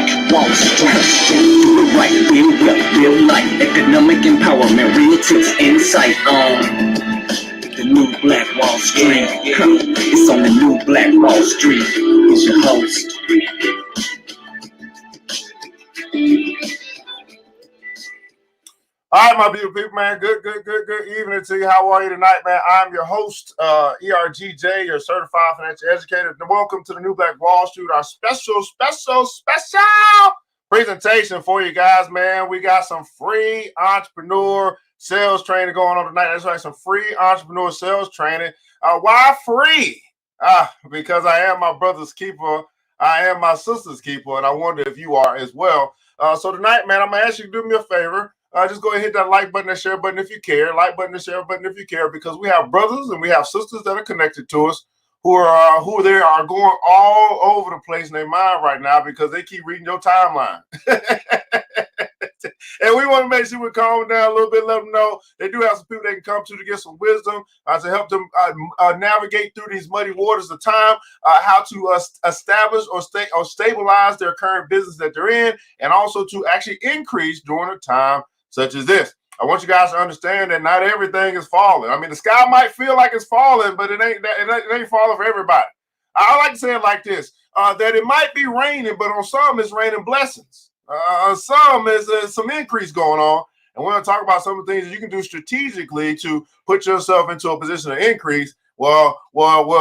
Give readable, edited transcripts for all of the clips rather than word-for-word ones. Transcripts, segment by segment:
Black Wall Street. Do it right, build wealth, build life, economic empowerment, real tips, insight on the new Black Wall Street. It's on the new Black Wall Street. It's your host. All right, my beautiful people, man. Good evening to you. How are you tonight, man? I'm your host, ERGJ, your certified financial educator. And welcome to the new Black Wall Street, our special presentation for you guys, man. We got some free entrepreneur sales training going on tonight. That's right, some free entrepreneur sales training. Why free? Because I am my brother's keeper. I am my sister's keeper, and I wonder if you are as well. So tonight, man, I'm going to ask you to do me a favor. Just go ahead and hit that like button and share button if you care. Like button and share button if you care, because we have brothers and we have sisters that are connected to us who are going all over the place in their mind right now because they keep reading your timeline. And we want to make sure we calm them down a little bit, let them know they do have some people they can come to get some wisdom to help them navigate through these muddy waters of time, how to establish or stabilize their current business that they're in, and also to actually increase during a time such as this. I want you guys to understand that not everything is falling. I mean, the sky might feel like it's falling, but it ain't falling for everybody. I like to say it like this, that it might be raining, but on some it's raining blessings. Some is some increase going on. And we're going to talk about some of the things that you can do strategically to put yourself into a position of increase. Well,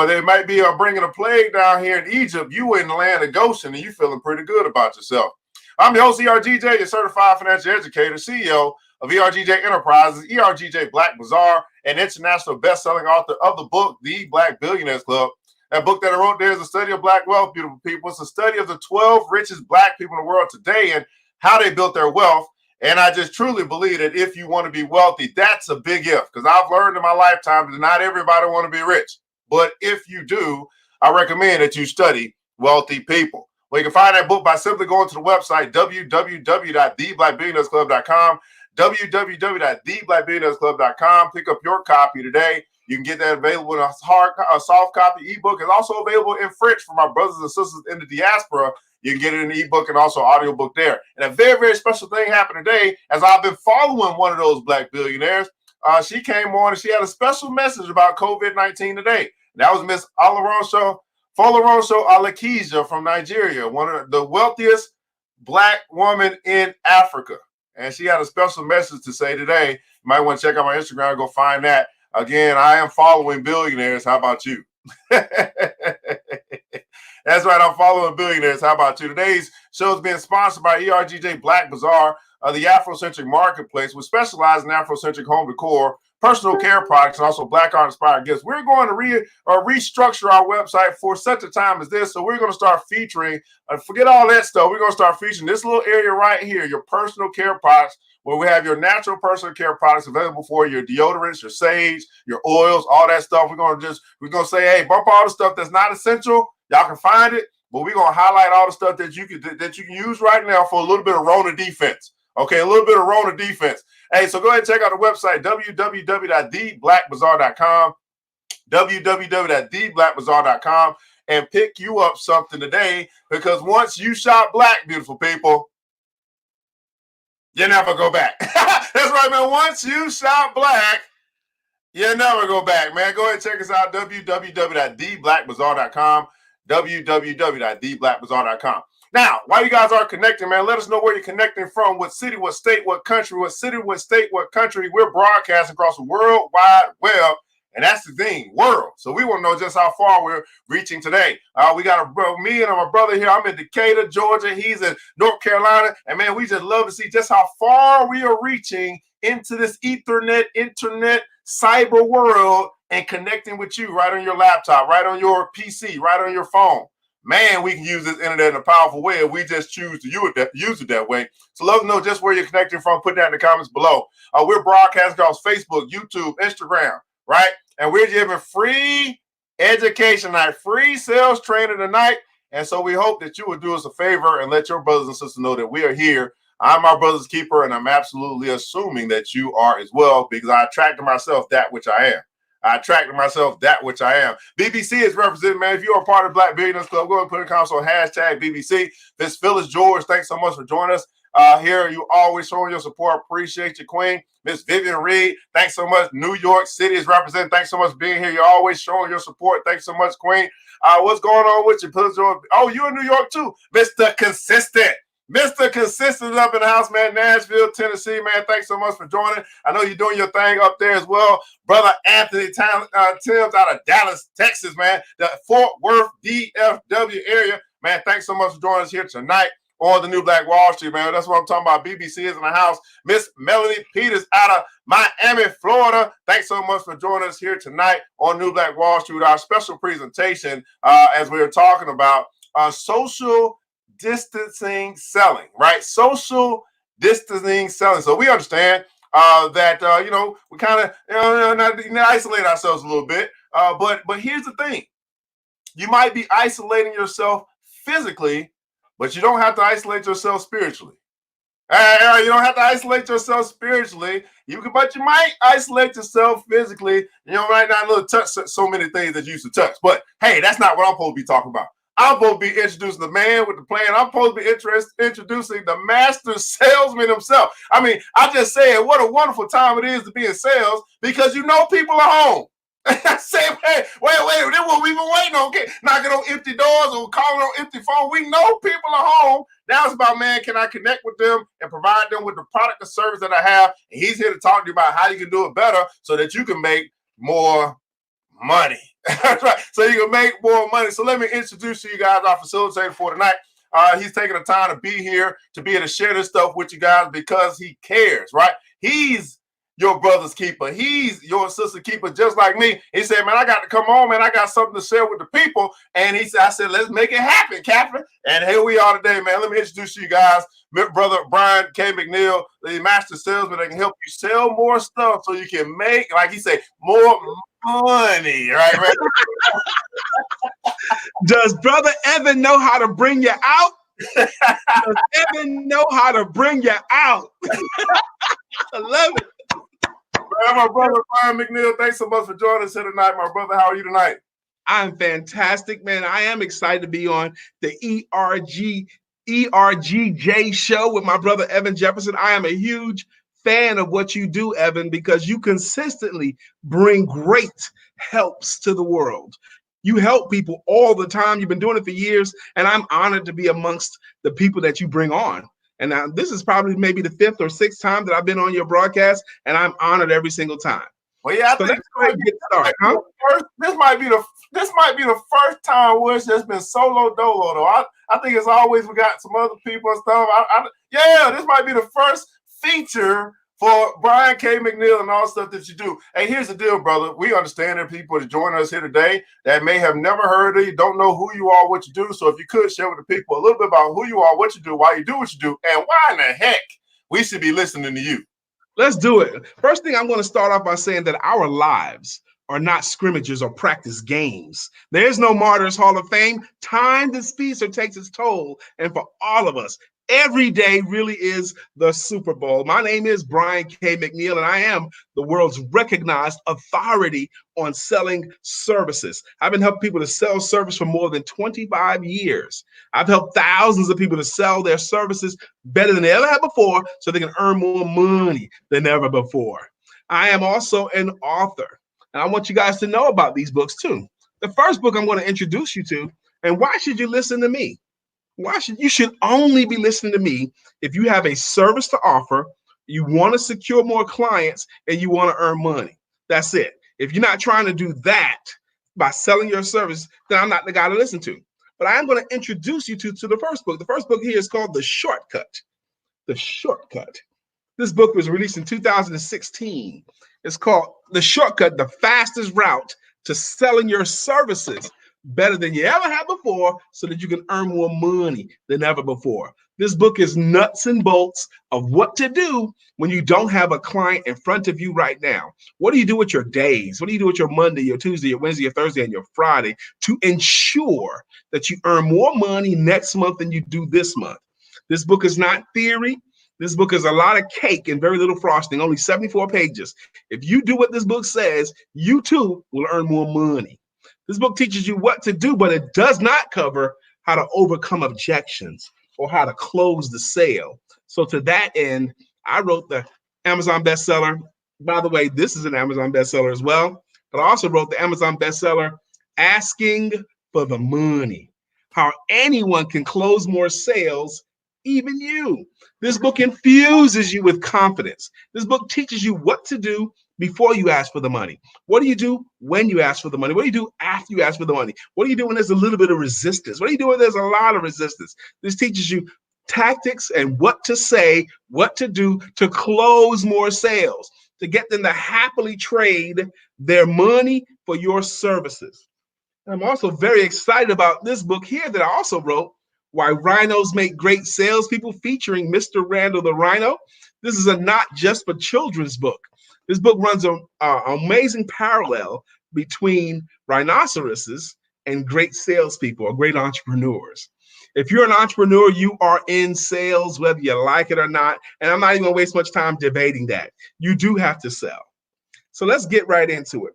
they might be bringing a plague down here in Egypt. You in the land of Goshen, and you feeling pretty good about yourself. I'm your host, ERGJ, your certified financial educator, CEO of ERGJ Enterprises, ERGJ Black Bazaar, and international best-selling author of the book, The Black Billionaires Club. That book that I wrote there is a study of Black wealth, beautiful people. It's a study of the 12 richest Black people in the world today and how they built their wealth. And I just truly believe that if you want to be wealthy, that's a big if, because I've learned in my lifetime that not everybody want to be rich. But if you do, I recommend that you study wealthy people. Well, you can find that book by simply going to the website, www.theblackbillionairesclub.com, www.theblackbillionairesclub.com. Pick up your copy today. You can get that available in a soft copy ebook. It's also available in French for my brothers and sisters in the diaspora. You can get it in the ebook and also audiobook there. And a very, very special thing happened today as I've been following one of those Black billionaires. She came on and she had a special message about COVID-19 today. And that was Miss Folarunsho Alakija from Nigeria, one of the wealthiest Black woman in Africa. And she had a special message to say today. You might want to check out my Instagram and go find that. Again, I am following billionaires. How about you? That's right. I'm following billionaires. How about you? Today's show is being sponsored by ERGJ Black Bazaar, the Afrocentric marketplace, which specializes in Afrocentric home decor, personal care products, and also Black art inspired gifts. We're going to restructure our website for such a time as this. So we're going to start featuring, forget all that stuff. We're going to start featuring this little area right here, your personal care products, where we have your natural personal care products available for your deodorants, your sage, your oils, all that stuff. We're going to say, hey, bump all the stuff that's not essential. Y'all can find it, but we're going to highlight all the stuff that you can use right now for a little bit of Rona defense. Okay, a little bit of Rona defense. Hey, so go ahead and check out the website, www.theblackbazaar.com, www.theblackbazaar.com, and pick you up something today, because once you shop Black, beautiful people, you never go back. That's right, man. Once you shop Black, you never go back, man. Go ahead and check us out, www.theblackbazaar.com, www.theblackbazaar.com. Now, while you guys are connecting, man, let us know where you're connecting from, what city, what state, what country, what city, what state, what country. We're broadcasting across the World Wide Web, and that's the thing, world. So we want to know just how far we're reaching today. We got me and my brother here. I'm in Decatur, Georgia. He's in North Carolina. And, man, we just love to see just how far we are reaching into this Ethernet, internet, cyber world and connecting with you right on your laptop, right on your PC, right on your phone. Man, we can use this internet in a powerful way if we just choose to use it that way. So let us know just where you're connecting from. Put that in the comments below. We're broadcasting across Facebook, YouTube, Instagram, right? And we're giving free education tonight, free sales training tonight. And so we hope that you will do us a favor and let your brothers and sisters know that we are here. I'm my brother's keeper, and I'm absolutely assuming that you are as well, because I attract to myself that which I am. I attracted myself that which I am. BBC is represented, man. If you are a part of Black Billionaires Club, go ahead and put in comments on hashtag BBC. Miss Phyllis George, thanks so much for joining us. Here, you always showing your support. Appreciate you, Queen. Miss Vivian Reed, thanks so much. New York City is represented. Thanks so much for being here. You're always showing your support. Thanks so much, Queen. What's going on with you? Oh, you in New York too, Mr. Consistent. Mr. Consistent up in the house, man. Nashville, Tennessee, man. Thanks so much for joining. I know you're doing your thing up there as well. Brother Anthony Timms out of Dallas, Texas, man. The Fort Worth DFW area. Man, thanks so much for joining us here tonight on the New Black Wall Street, man. That's what I'm talking about. BBC is in the house. Miss Melanie Peters out of Miami, Florida. Thanks so much for joining us here tonight on New Black Wall Street with our special presentation as we were talking about social distancing selling, right? Social distancing selling. So we understand that, we kind of, not isolate ourselves a little bit. But here's the thing. You might be isolating yourself physically, but you don't have to isolate yourself spiritually. You don't have to isolate yourself spiritually. But you might isolate yourself physically. You might not touch so many things that you used to touch. But hey, that's not what I'm supposed to be talking about. I'm supposed to be introducing the man with the plan. I'm supposed to be introducing the master salesman himself. I mean, I just said what a wonderful time it is to be in sales because people are home. I say, hey, wait, this is what we've been waiting on. Okay, knocking on empty doors or calling on empty phone. We know people are home. Now it's about, man, can I connect with them and provide them with the product or service that I have? And he's here to talk to you about how you can do it better so that you can make more money. That's right. So you can make more money. So let me introduce to you guys our facilitator for tonight. He's taking the time to be here, to be able to share this stuff with you guys because he cares, right? He's your brother's keeper. He's your sister keeper, just like me. He said, man, I got to come on, man. I got something to share with the people. And I said, let's make it happen, Catherine. And here we are today, man. Let me introduce you guys. Brother Brian K. McNeill, the master salesman that can help you sell more stuff so you can make, like he said, more money, right, man? Does Brother Evan know how to bring you out? Does Evan know how to bring you out? I love it. Man, my brother Brian McNeill, thanks so much for joining us here tonight, my brother. How are you tonight? I'm fantastic, man. I am excited to be on the ERGJ show with my brother Evan Jefferson. I am a huge fan of what you do, Evan, because you consistently bring great helps to the world. You help people all the time. You've been doing it for years, and I'm honored to be amongst the people that you bring on. And now this is probably maybe the 5th or 6th time that I've been on your broadcast, and I'm honored every single time. Well, yeah, so let's go ahead and get started, huh? This might be the first time where it's just been solo dolo though. I think it's always we got some other people and stuff. This might be the first feature for Brian K. McNeill and all the stuff that you do. Hey, here's the deal, brother. We understand that people that join us here today that may have never heard of you, don't know who you are, what you do. So if you could share with the people a little bit about who you are, what you do, why you do what you do, and why in the heck we should be listening to you. Let's do it. First thing I'm going to start off by saying that our lives are not scrimmages or practice games. There's no Martyrs Hall of Fame. Time this feaster takes its toll. And for all of us, every day really is the Super Bowl. My name is Brian K. McNeill, and I am the world's recognized authority on selling services. I've been helping people to sell service for more than 25 years. I've helped thousands of people to sell their services better than they ever had before so they can earn more money than ever before. I am also an author, and I want you guys to know about these books too. The first book I'm going to introduce you to, and why should you listen to me? You should only be listening to me if you have a service to offer, you want to secure more clients, and you want to earn money. That's it. If you're not trying to do that by selling your service, then I'm not the guy to listen to. But I am going to introduce you to the first book. The first book here is called The Shortcut. The Shortcut. This book was released in 2016. It's called The Shortcut, the fastest route to selling your services better than you ever have before so that you can earn more money than ever before. This book is nuts and bolts of what to do when you don't have a client in front of you right now. What do you do with your days? What do you do with your Monday, your Tuesday, your Wednesday, your Thursday, and your Friday to ensure that you earn more money next month than you do this month? This book is not theory. This book is a lot of cake and very little frosting, only 74 pages. If you do what this book says, you too will earn more money. This book teaches you what to do, but it does not cover how to overcome objections or how to close the sale. So to that end, I wrote the Amazon bestseller. By the way, this is an Amazon bestseller as well, but I also wrote the Amazon bestseller, Asking for the Money, how anyone can close more sales, even you. This book infuses you with confidence. This book teaches you what to do before you ask for the money. What do you do when you ask for the money? What do you do after you ask for the money? What do you do when there's a little bit of resistance? What do you do when there's a lot of resistance? This teaches you tactics and what to say, what to do to close more sales, to get them to happily trade their money for your services. I'm also very excited about this book here that I also wrote, Why Rhinos Make Great Salespeople, featuring Mr. Randall the Rhino. This is a not just for children's book. This book runs an amazing parallel between rhinoceroses and great salespeople or great entrepreneurs. If you're an entrepreneur, you are in sales, whether you like it or not. And I'm not even gonna waste much time debating that. You do have to sell. So let's get right into it.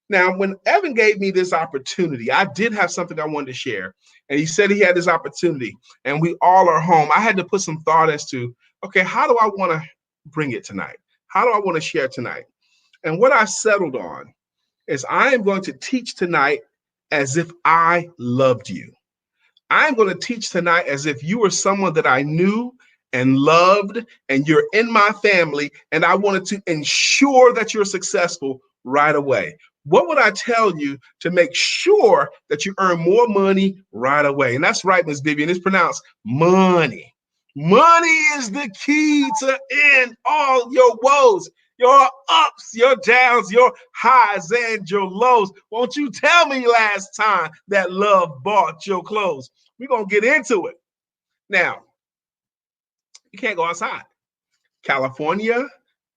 Now, when Evan gave me this opportunity, I did have something I wanted to share. And he said he had this opportunity and we all are home. I had to put some thought as to, okay, how do I want to bring it tonight? How do I want to share tonight? And what I settled on is I am going to teach tonight as if I loved you. I'm going to teach tonight as if you were someone that I knew and loved and you're in my family and I wanted to ensure that you're successful right away. What would I tell you to make sure that you earn more money right away? And that's right, Ms. Vivian, it's pronounced money. Money is the key to end all your woes, your ups, your downs, your highs, and your lows. Won't you tell me last time that love bought your clothes? We're going to get into it. Now, you can't go outside. California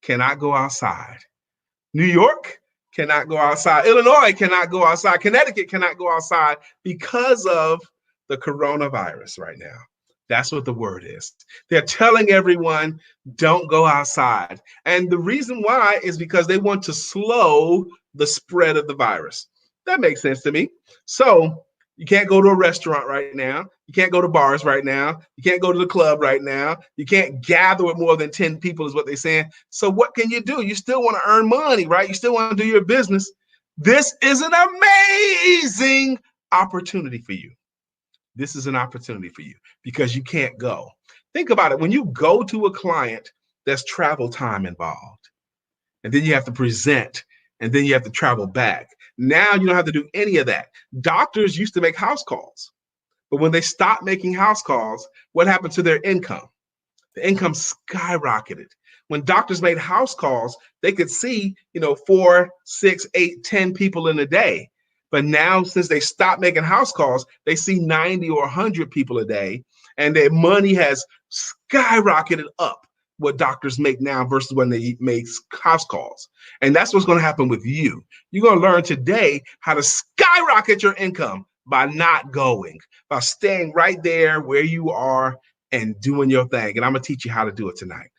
cannot go outside. New York cannot go outside. Illinois cannot go outside. Connecticut cannot go outside because of the coronavirus right now. That's what the word is. They're telling everyone, don't go outside. And the reason why is because they want to slow the spread of the virus. That makes sense to me. So you can't go to a restaurant right now. You can't go to bars right now. You can't go to the club right now. You can't gather with more than 10 people is what they're saying. So what can you do? You still want to earn money, right? You still want to do your business. This is an amazing opportunity for you. This is an opportunity for you because you can't go. Think about it. When you go to a client, there's travel time involved. And then you have to present, and then you have to travel back. Now you don't have to do any of that. Doctors used to make house calls, but when they stopped making house calls, what happened to their income? The income skyrocketed. When doctors made house calls, they could see, 4, 6, 8, 10 people in a day. But now, since they stopped making house calls, they see 90 or 100 people a day, and their money has skyrocketed up what doctors make now versus when they make house calls. And that's what's going to happen with you. You're going to learn today how to skyrocket your income by not going, by staying right there where you are and doing your thing. And I'm going to teach you how to do it tonight.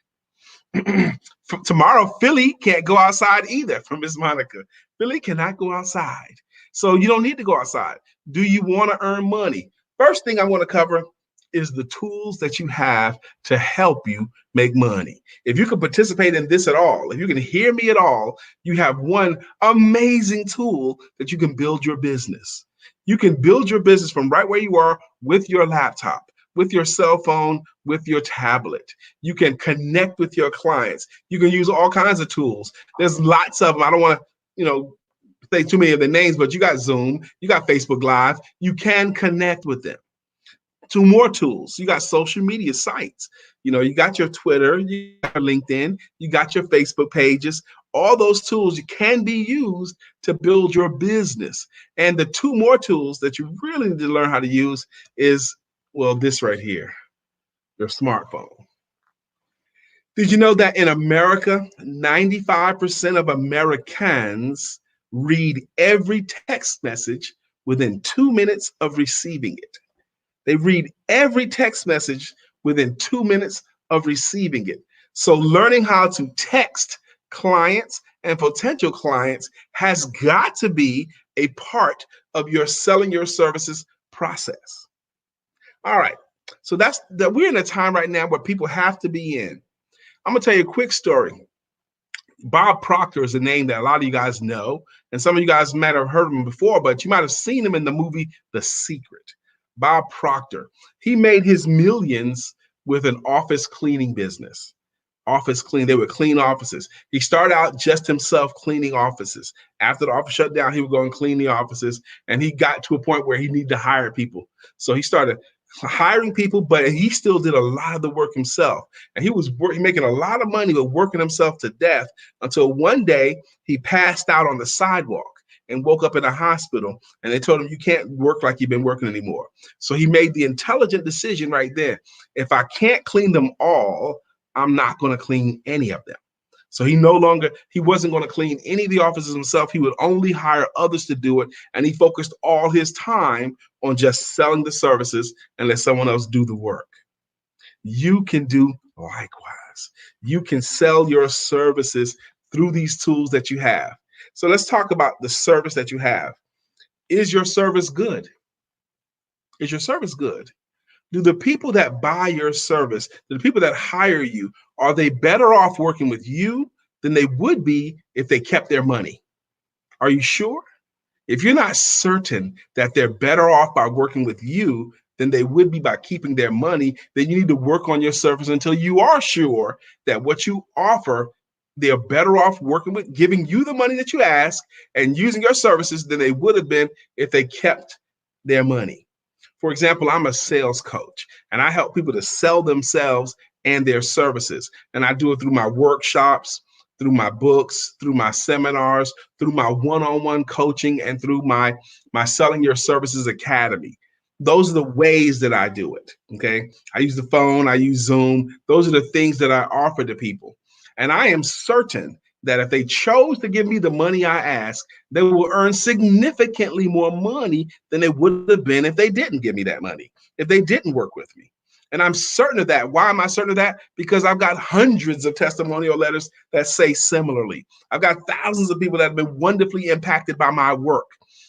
Tomorrow, Philly can't go outside either, from Miss Monica. Philly cannot go outside. So you don't need to go outside. Do you want to earn money? First thing I want to cover is the tools that you have to help you make money. If you can participate in this at all, if you can hear me at all, you have one amazing tool that you can build your business. You can build your business from right where you are with your laptop, with your cell phone, with your tablet. You can connect with your clients. You can use all kinds of tools. There's lots of them. I don't want to, say too many of the names, but you got Zoom, you got Facebook Live. You can connect with them. 2 more tools. You got social media sites. You got your Twitter, you got your LinkedIn, you got your Facebook pages. All those tools can be used to build your business. And the 2 more tools that you really need to learn how to use is, this right here, your smartphone. Did you know that in America, 95% of Americans read every text message within 2 minutes of receiving it? They read every text message within 2 minutes of receiving it. So learning how to text clients and potential clients has got to be a part of your selling your services process. All right. So that's that we're in a time right now where people have to be in. I'm gonna tell you a quick story. Bob Proctor is a name that a lot of you guys know, and some of you guys might have heard of him before, but you might have seen him in the movie The Secret. Bob Proctor, he made his millions with an office cleaning business. Office clean, they would clean offices. He started out just himself cleaning offices. After the office shut down, he would go and clean the offices, and he got to a point where he needed to hire people. So he started hiring people, but he still did a lot of the work himself. And he was making a lot of money with working himself to death until one day he passed out on the sidewalk and woke up in a hospital, and they told him, you can't work like you've been working anymore. So he made the intelligent decision right there. If I can't clean them all, I'm not going to clean any of them. So he wasn't going to clean any of the offices himself. He would only hire others to do it. And he focused all his time on just selling the services and let someone else do the work. You can do likewise. You can sell your services through these tools that you have. So let's talk about the service that you have. Is your service good? Is your service good? Do the people that buy your service, the people that hire you, are they better off working with you than they would be if they kept their money? Are you sure? If you're not certain that they're better off by working with you than they would be by keeping their money, then you need to work on your service until you are sure that what you offer, they're better off working with, giving you the money that you ask and using your services than they would have been if they kept their money. For example, I'm a sales coach, and I help people to sell themselves and their services. And I do it through my workshops, through my books, through my seminars, through my one-on-one coaching, and through my Selling Your Services Academy. Those are the ways that I do it, okay? I use the phone, I use Zoom. Those are the things that I offer to people. And I am certain that if they chose to give me the money I ask, they will earn significantly more money than they would have been if they didn't give me that money, if they didn't work with me. And I'm certain of that. Why am I certain of that? Because I've got hundreds of testimonial letters that say similarly. I've got thousands of people that have been wonderfully impacted by my work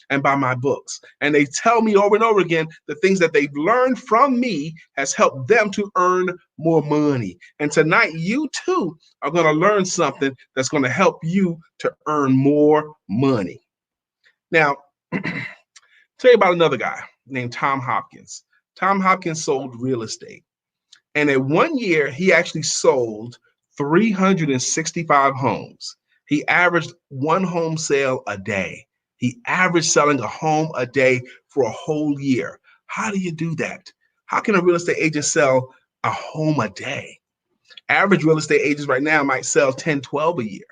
and by my books. And they tell me over and over again the things that they've learned from me has helped them to earn more money. And tonight, you too are going to learn something that's going to help you to earn more money. Now, tell you about another guy named Tom Hopkins. Tom Hopkins sold real estate. And in 1 year, he actually sold 365 homes. He averaged one home sale a day. He averaged selling a home a day for a whole year. How do you do that? How can a real estate agent sell a home a day? Average real estate agents right now might sell 10, 12 a year.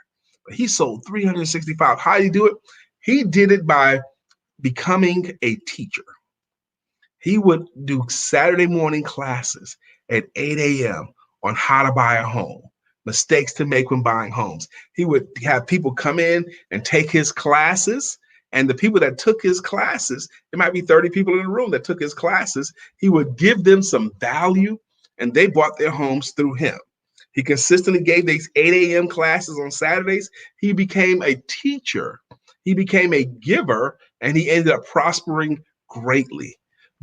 But he sold 365. How did he do it? He did it by becoming a teacher. He would do Saturday morning classes at 8 a.m. on how to buy a home, mistakes to make when buying homes. He would have people come in and take his classes. And the people that took his classes, it might be 30 people in the room that took his classes, he would give them some value, and they bought their homes through him. He consistently gave these 8 a.m. classes on Saturdays. He became a teacher. He became a giver, and he ended up prospering greatly.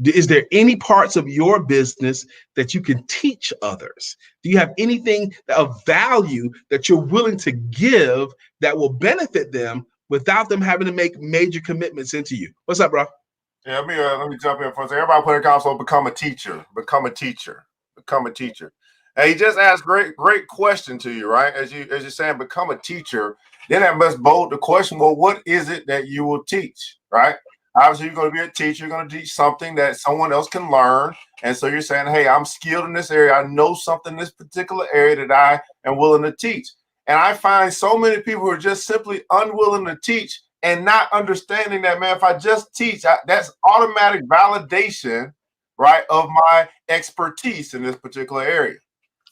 Is there any parts of your business that you can teach others? Do you have anything of value that you're willing to give that will benefit them without them having to make major commitments into you? What's up, bro? Yeah, let me jump in for a second. Everybody put a console, become a teacher, become a teacher, become a teacher. And he just asked great question to you, right? As you're saying, become a teacher. Then that must bold the question, well, what is it that you will teach, right? Obviously, you're going to be a teacher. You're going to teach something that someone else can learn. And so you're saying, hey, I'm skilled in this area. I know something in this particular area that I am willing to teach. And I find so many people who are just simply unwilling to teach and not understanding that, man, if I just teach, that's automatic validation, right, of my expertise in this particular area.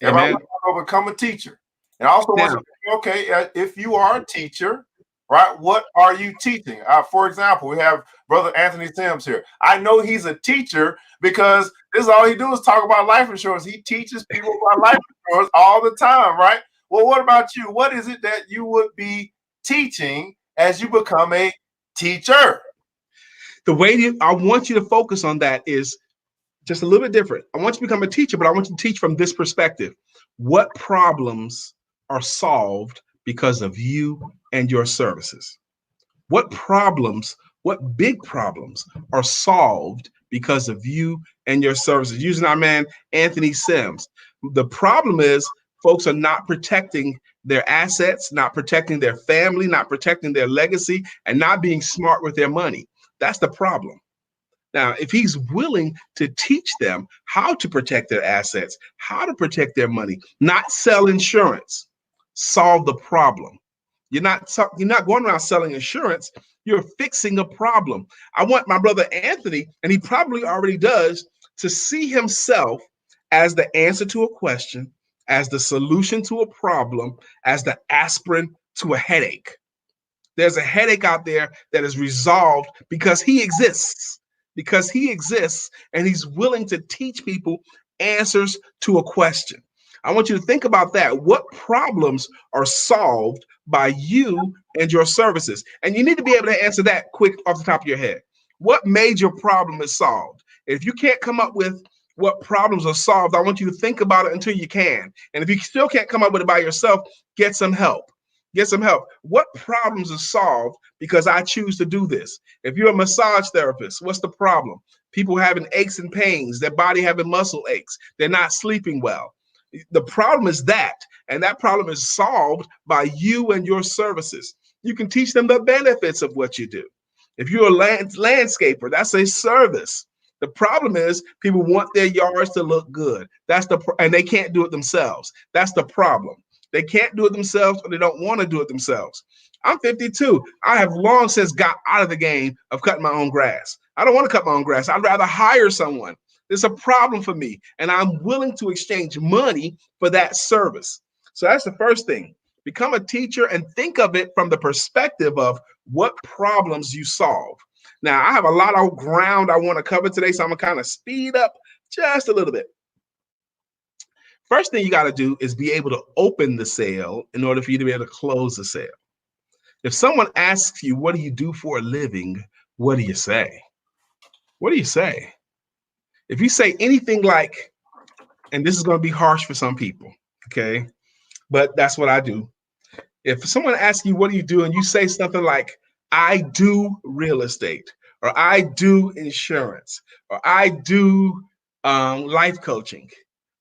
Everybody will become a teacher. And I also want to say, okay, if you are a teacher, right? What are you teaching? For example, we have Brother Anthony Sims here. I know he's a teacher because this is all he do is talk about life insurance. He teaches people about life insurance all the time, right? Well, what about you? What is it that you would be teaching as you become a teacher? The way I want you to focus on that is just a little bit different. I want you to become a teacher, but I want you to teach from this perspective. What problems are solved because of you and your services? What big problems are solved because of you and your services? Using our man, Anthony Sims. The problem is folks are not protecting their assets, not protecting their family, not protecting their legacy, and not being smart with their money. That's the problem. Now, if he's willing to teach them how to protect their assets, how to protect their money, not sell insurance, solve the problem. You're not going around selling insurance. You're fixing a problem. I want my brother Anthony, and he probably already does, to see himself as the answer to a question, as the solution to a problem, as the aspirin to a headache. There's a headache out there that is resolved because he exists. And he's willing to teach people answers to a question. I want you to think about that. What problems are solved by you and your services? And you need to be able to answer that quick off the top of your head. What major problem is solved? If you can't come up with what problems are solved, I want you to think about it until you can. And if you still can't come up with it by yourself, get some help. Get some help. What problems are solved because I choose to do this? If you're a massage therapist, what's the problem? People having aches and pains, their body having muscle aches, they're not sleeping well. The problem is that, and that problem is solved by you and your services. You can teach them the benefits of what you do. If you're a landscaper, that's a service. The problem is people want their yards to look good. And they can't do it themselves. That's the problem. They can't do it themselves, or they don't want to do it themselves. I'm 52. I have long since got out of the game of cutting my own grass. I don't want to cut my own grass. I'd rather hire someone. It's a problem for me, and I'm willing to exchange money for that service. So that's the first thing. Become a teacher and think of it from the perspective of what problems you solve. Now, I have a lot of ground I want to cover today, so I'm going to kind of speed up just a little bit. First thing you got to do is be able to open the sale in order for you to be able to close the sale. If someone asks you, what do you do for a living? What do you say? What do you say? If you say anything like, and this is going to be harsh for some people, okay, but that's what I do. If someone asks you, what do you do? And you say something like, I do real estate, or I do insurance, or I do life coaching.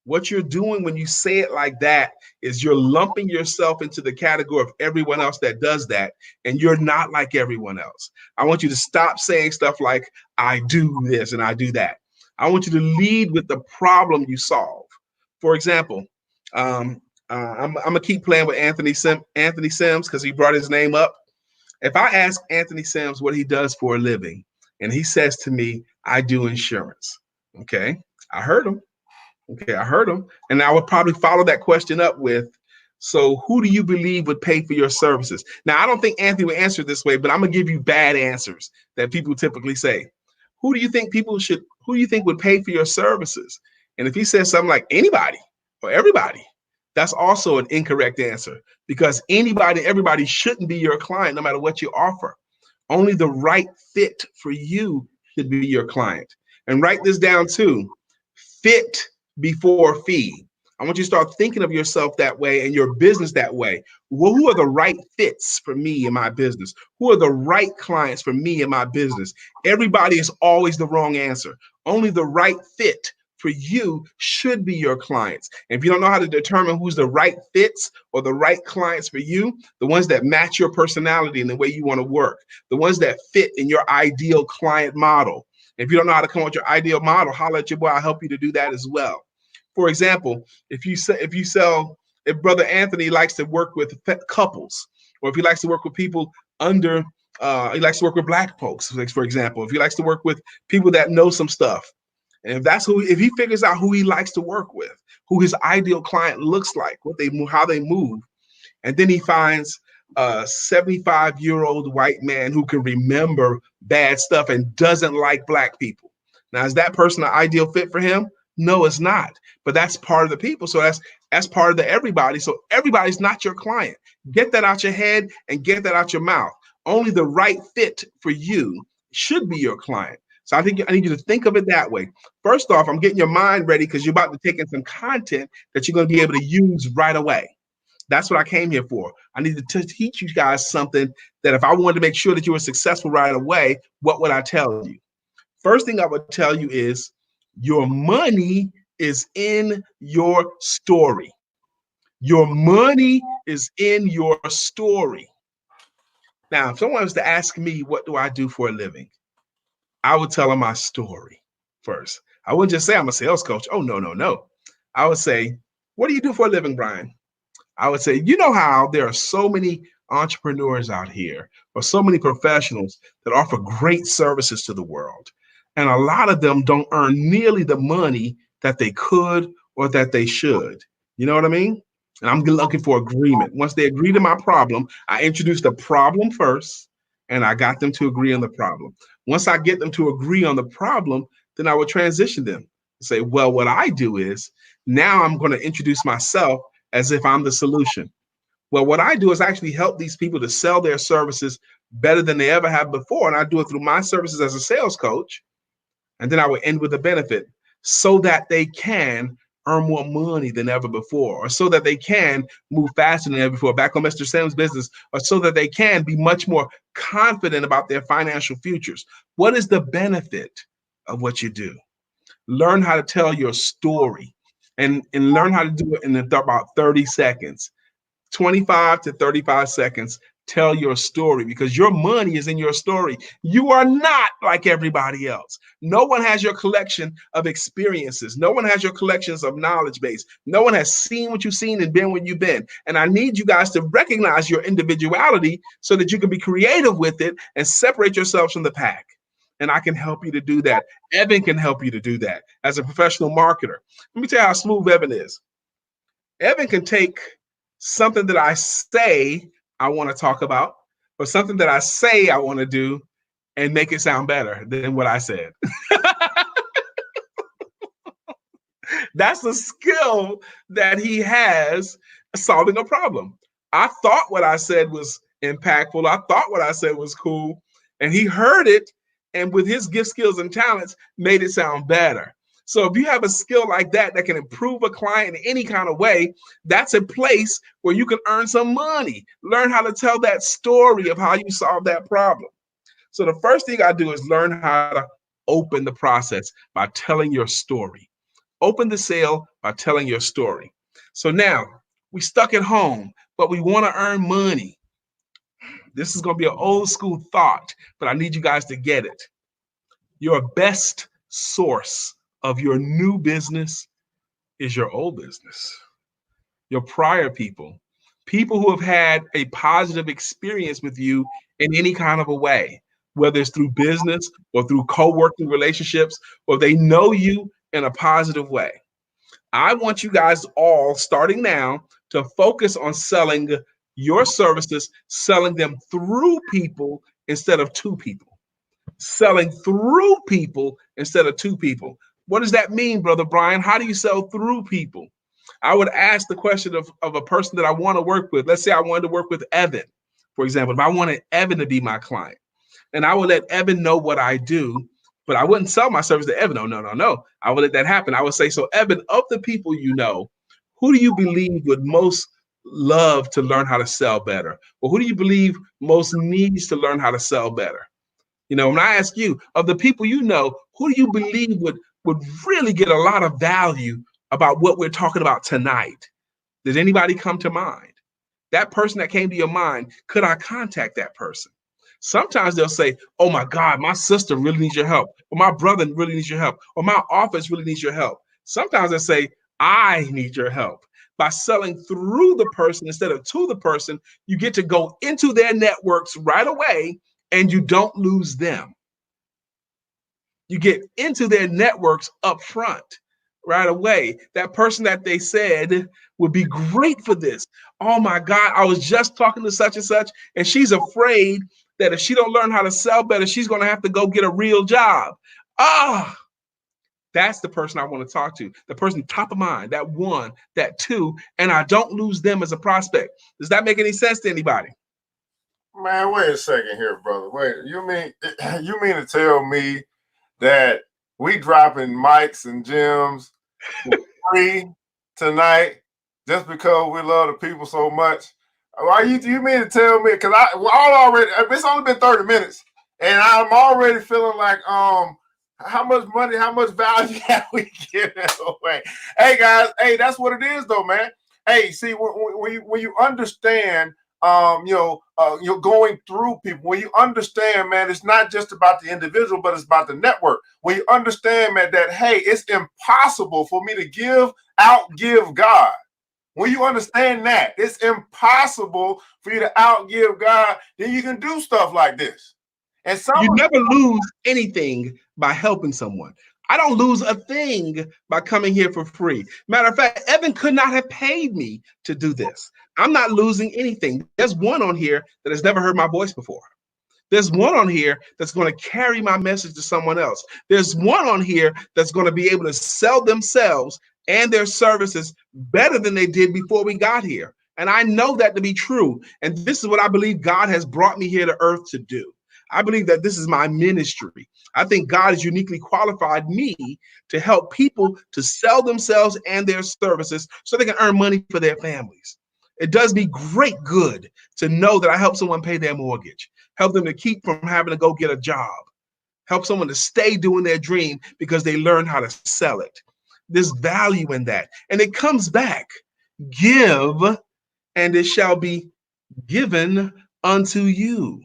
What you're doing when you say it like that is you're lumping yourself into the category of everyone else that does that, and you're not like everyone else. I want you to stop saying stuff like, I do this and I do that. I want you to lead with the problem you solve. For example, I'm gonna keep playing with Anthony Sims because he brought his name up. If I ask Anthony Sims what he does for a living, and he says to me, I do insurance. Okay, I heard him. And I would probably follow that question up with, so who do you believe would pay for your services? Now, I don't think Anthony would answer this way, but I'm gonna give you bad answers that people typically say. Who do you think would pay for your services? And if he says something like anybody or everybody, that's also an incorrect answer, because everybody shouldn't be your client no matter what you offer. Only the right fit for you should be your client. And write this down too. Fit before fee. I want you to start thinking of yourself that way and your business that way. Well, who are the right fits for me in my business? Who are the right clients for me in my business? Everybody is always the wrong answer. Only the right fit for you should be your clients. And if you don't know how to determine who's the right fits or the right clients for you, the ones that match your personality and the way you want to work, the ones that fit in your ideal client model. If you don't know how to come up with your ideal model, holler at your boy. I'll help you to do that as well. For example, if Brother Anthony likes to work with couples, or if he likes to work with people he likes to work with Black folks, for example, if he likes to work with people that know some stuff, and if he figures out who he likes to work with, who his ideal client looks like, how they move, and then he finds a 75-year-old white man who can remember bad stuff and doesn't like black people. Now, is that person an ideal fit for him? No, it's not. But that's part of the people. So that's part of the everybody. So everybody's not your client. Get that out your head and get that out your mouth. Only the right fit for you should be your client. So I think I need you to think of it that way. First off, I'm getting your mind ready because you're about to take in some content that you're going to be able to use right away. That's what I came here for. I need to teach you guys something that if I wanted to make sure that you were successful right away, what would I tell you? First thing I would tell you is your money is in your story. Your money is in your story. Now, if someone was to ask me, what do I do for a living? I would tell them my story first. I wouldn't just say I'm a sales coach. Oh, no, no, no. I would say, what do you do for a living, Brian? I would say, you know how there are so many entrepreneurs out here or so many professionals that offer great services to the world. And a lot of them don't earn nearly the money that they could or that they should. You know what I mean? And I'm looking for agreement. Once they agree to my problem, I introduce the problem first and I got them to agree on the problem. Once I get them to agree on the problem, then I would transition them and say, well, what I do is now I'm going to introduce myself as if I'm the solution. Well, what I do is actually help these people to sell their services better than they ever have before. And I do it through my services as a sales coach. And then I would end with a benefit so that they can earn more money than ever before, or so that they can move faster than ever before, back on Mr. Sam's business, or so that they can be much more confident about their financial futures. What is the benefit of what you do? Learn how to tell your story. And learn how to do it in about 30 seconds, 25 to 35 seconds. Tell your story because your money is in your story. You are not like everybody else. No one has your collection of experiences. No one has your collections of knowledge base. No one has seen what you've seen and been where you've been. And I need you guys to recognize your individuality so that you can be creative with it and separate yourselves from the pack. And I can help you to do that. Evan can help you to do that as a professional marketer. Let me tell you how smooth Evan is. Evan can take something that I say I want to talk about or something that I say I want to do and make it sound better than what I said. That's the skill that he has solving a problem. I thought what I said was impactful. I thought what I said was cool. And he heard it and with his gift, skills, and talents made it sound better. So if you have a skill like that that can improve a client in any kind of way, that's a place where you can earn some money. Learn how to tell that story of how you solve that problem. So the first thing I do is learn how to open the process by telling your story. Open the sale by telling your story. So now we stuck at home, but we want to earn money. This is going to be an old school thought, but I need you guys to get it. Your best source of your new business is your old business. Your prior people who have had a positive experience with you in any kind of a way, whether it's through business or through co-working relationships, or they know you in a positive way. I want you guys all starting now to focus on selling your services, selling them through people instead of to people. Selling through people instead of to people. What does that mean, Brother Brian? How do you sell through people? I would ask the question of a person that I want to work with. Let's say I wanted to work with Evan, for example. If I wanted Evan to be my client, and I would let Evan know what I do, but I wouldn't sell my service to Evan. No. I would let that happen. I would say, so Evan, of the people you know, who do you believe would most love to learn how to sell better? Or who do you believe most needs to learn how to sell better? You know, when I ask you, of the people you know, who do you believe would really get a lot of value about what we're talking about tonight? Does anybody come to mind? That person that came to your mind, could I contact that person? Sometimes they'll say, oh my God, my sister really needs your help, or my brother really needs your help, or my office really needs your help. Sometimes they say, I need your help. By selling through the person instead of to the person, you get to go into their networks right away and you don't lose them. You get into their networks up front. right away. That person that they said would be great for this. Oh my God, I was just talking to such and such, and she's afraid that if she don't learn how to sell better, she's going to have to go get a real job. Ah, that's the person I want to talk to. The person top of mind, that one, that two, and I don't lose them as a prospect. Does that make any sense to anybody? Man, wait a second here, brother. Wait, you mean to tell me that we dropping mics and gems for free tonight just because we love the people so much? Why you mean to tell me? Because it's only been 30 minutes, and I'm already feeling like how much money, how much value have we given away? Hey guys, hey, that's what it is though, man. Hey, see, when you understand, you're going through people. When you understand, man, it's not just about the individual, but it's about the network. When you understand, man, that hey, it's impossible for me to outgive God. When you understand that it's impossible for you to outgive God, then you can do stuff like this. And you never lose anything by helping someone. I don't lose a thing by coming here for free. Matter of fact, Evan could not have paid me to do this. I'm not losing anything. There's one on here that has never heard my voice before. There's one on here that's going to carry my message to someone else. There's one on here that's going to be able to sell themselves and their services better than they did before we got here. And I know that to be true. And this is what I believe God has brought me here to earth to do. I believe that this is my ministry. I think God has uniquely qualified me to help people to sell themselves and their services so they can earn money for their families. It does me great good to know that I help someone pay their mortgage, help them to keep from having to go get a job, help someone to stay doing their dream because they learned how to sell it. There's value in that. And it comes back. Give, and it shall be given unto you.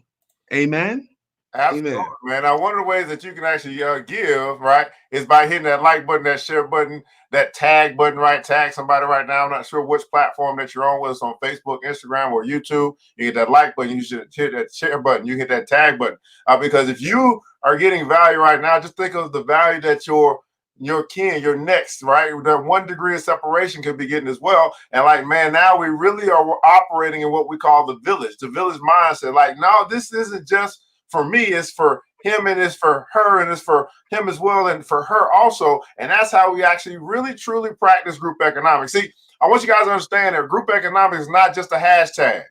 Amen. Absolutely, Amen. man. Now, one of the ways that you can actually give, right, is by hitting that like button, that share button, that tag button, right? Tag somebody right now. I'm not sure which platform that you're on, whether it's on Facebook, Instagram, or YouTube. You hit that like button, you should hit that share button, you hit that tag button. Because if you are getting value right now, just think of the value that your kin, your next, right? That 1 degree of separation could be getting as well. And like, man, now we really are operating in what we call the village mindset. Like, no, this isn't just for me, it's for him, and it's for her, and it's for him as well, and for her also. And that's how we actually really truly practice group economics. See, I want you guys to understand that group economics is not just a hashtag.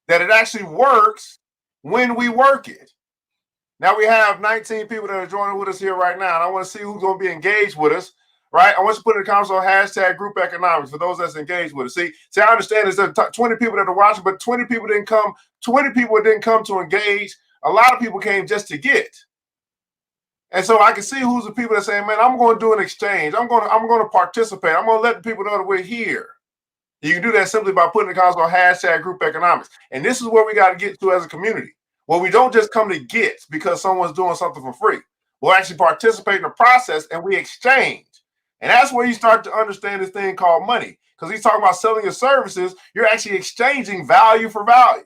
That it actually works when we work it. Now we have 19 people that are joining with us here right now, and I want to see who's going to be engaged with us. Right? I want you to put in the comments on hashtag group economics for those that's engaged with it. See, I understand there's 20 people that are watching, but 20 people didn't come to engage. A lot of people came just to get. And so I can see who's the people that say, man, I'm going to do an exchange. I'm going to participate. I'm going to let the people know that we're here. You can do that simply by putting the comments on hashtag group economics. And this is where we got to get to as a community. Where we don't just come to get because someone's doing something for free. We'll actually participate in the process and we exchange. And that's where you start to understand this thing called money. Because he's talking about selling your services, you're actually exchanging value for value.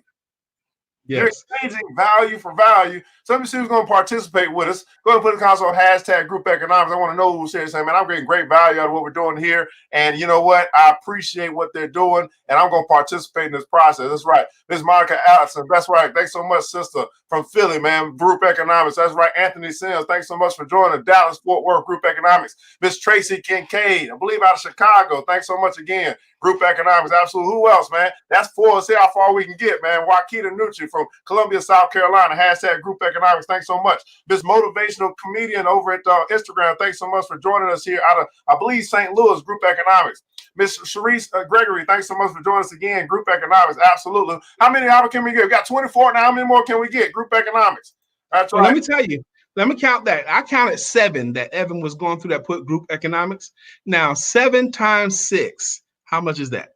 Yes. You're exchanging value for value. So let me see who's going to participate with us. Go ahead and put the comments on hashtag group economics. I want to know who's here saying, man, I'm getting great value out of what we're doing here. And you know what? I appreciate what they're doing. And I'm going to participate in this process. That's right. Miss Monica Allison. That's right. Thanks so much, sister, from Philly, man. Group economics. That's right. Anthony Sims. Thanks so much for joining the Dallas Fort Worth Group Economics. Miss Tracy Kincaid, I believe out of Chicago. Thanks so much again. Group economics. Absolutely. Who else, man? That's 4. Let's see how far we can get, man. Wakita Nucci from Columbia, South Carolina. Hashtag group economics. Thanks so much. This motivational comedian over at Instagram. Thanks so much for joining us here out of, I believe, St. Louis. Group economics. Miss Sharice Gregory. Thanks so much for joining us again. Group economics. Absolutely. How many can we get? We got 24 now. How many more can we get? Group economics. That's right. Well, let me tell you. Let me count that. I counted 7 that Evan was going through that put group economics. Now, 7 times 6. How much is that?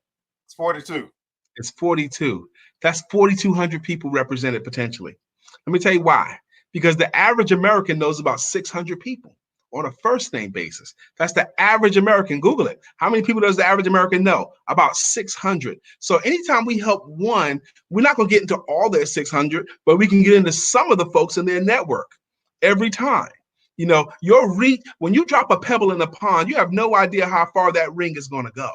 It's 42. It's 42. That's 4,200 people represented potentially. Let me tell you why. Because the average American knows about 600 people on a first name basis. That's the average American. Google it. How many people does the average American know? About 600. So anytime we help one, we're not going to get into all their 600, but we can get into some of the folks in their network every time. You know, your reach, when you drop a pebble in the pond, you have no idea how far that ring is going to go.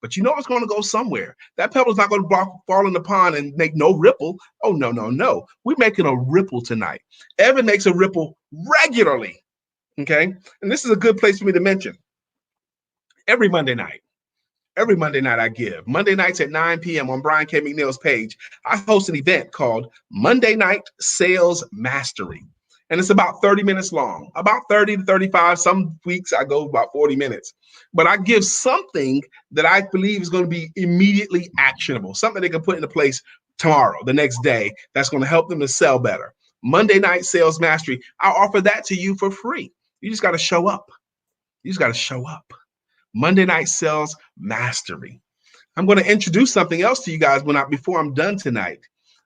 But you know it's going to go somewhere. That pebble is not going to fall in the pond and make no ripple. Oh, no, no, no. We're making a ripple tonight. Evan makes a ripple regularly. Okay. And this is a good place for me to mention. Every Monday night I give. Monday nights at 9 p.m. on Brian K. McNeill's page, I host an event called Monday Night Sales Mastery. And it's about 30 minutes long, about 30 to 35. Some weeks I go about 40 minutes. But I give something that I believe is going to be immediately actionable, something they can put into place tomorrow, the next day, that's going to help them to sell better. Monday Night Sales Mastery, I offer that to you for free. You just got to show up. You just got to show up. Monday Night Sales Mastery. I'm going to introduce something else to you guys before I'm done tonight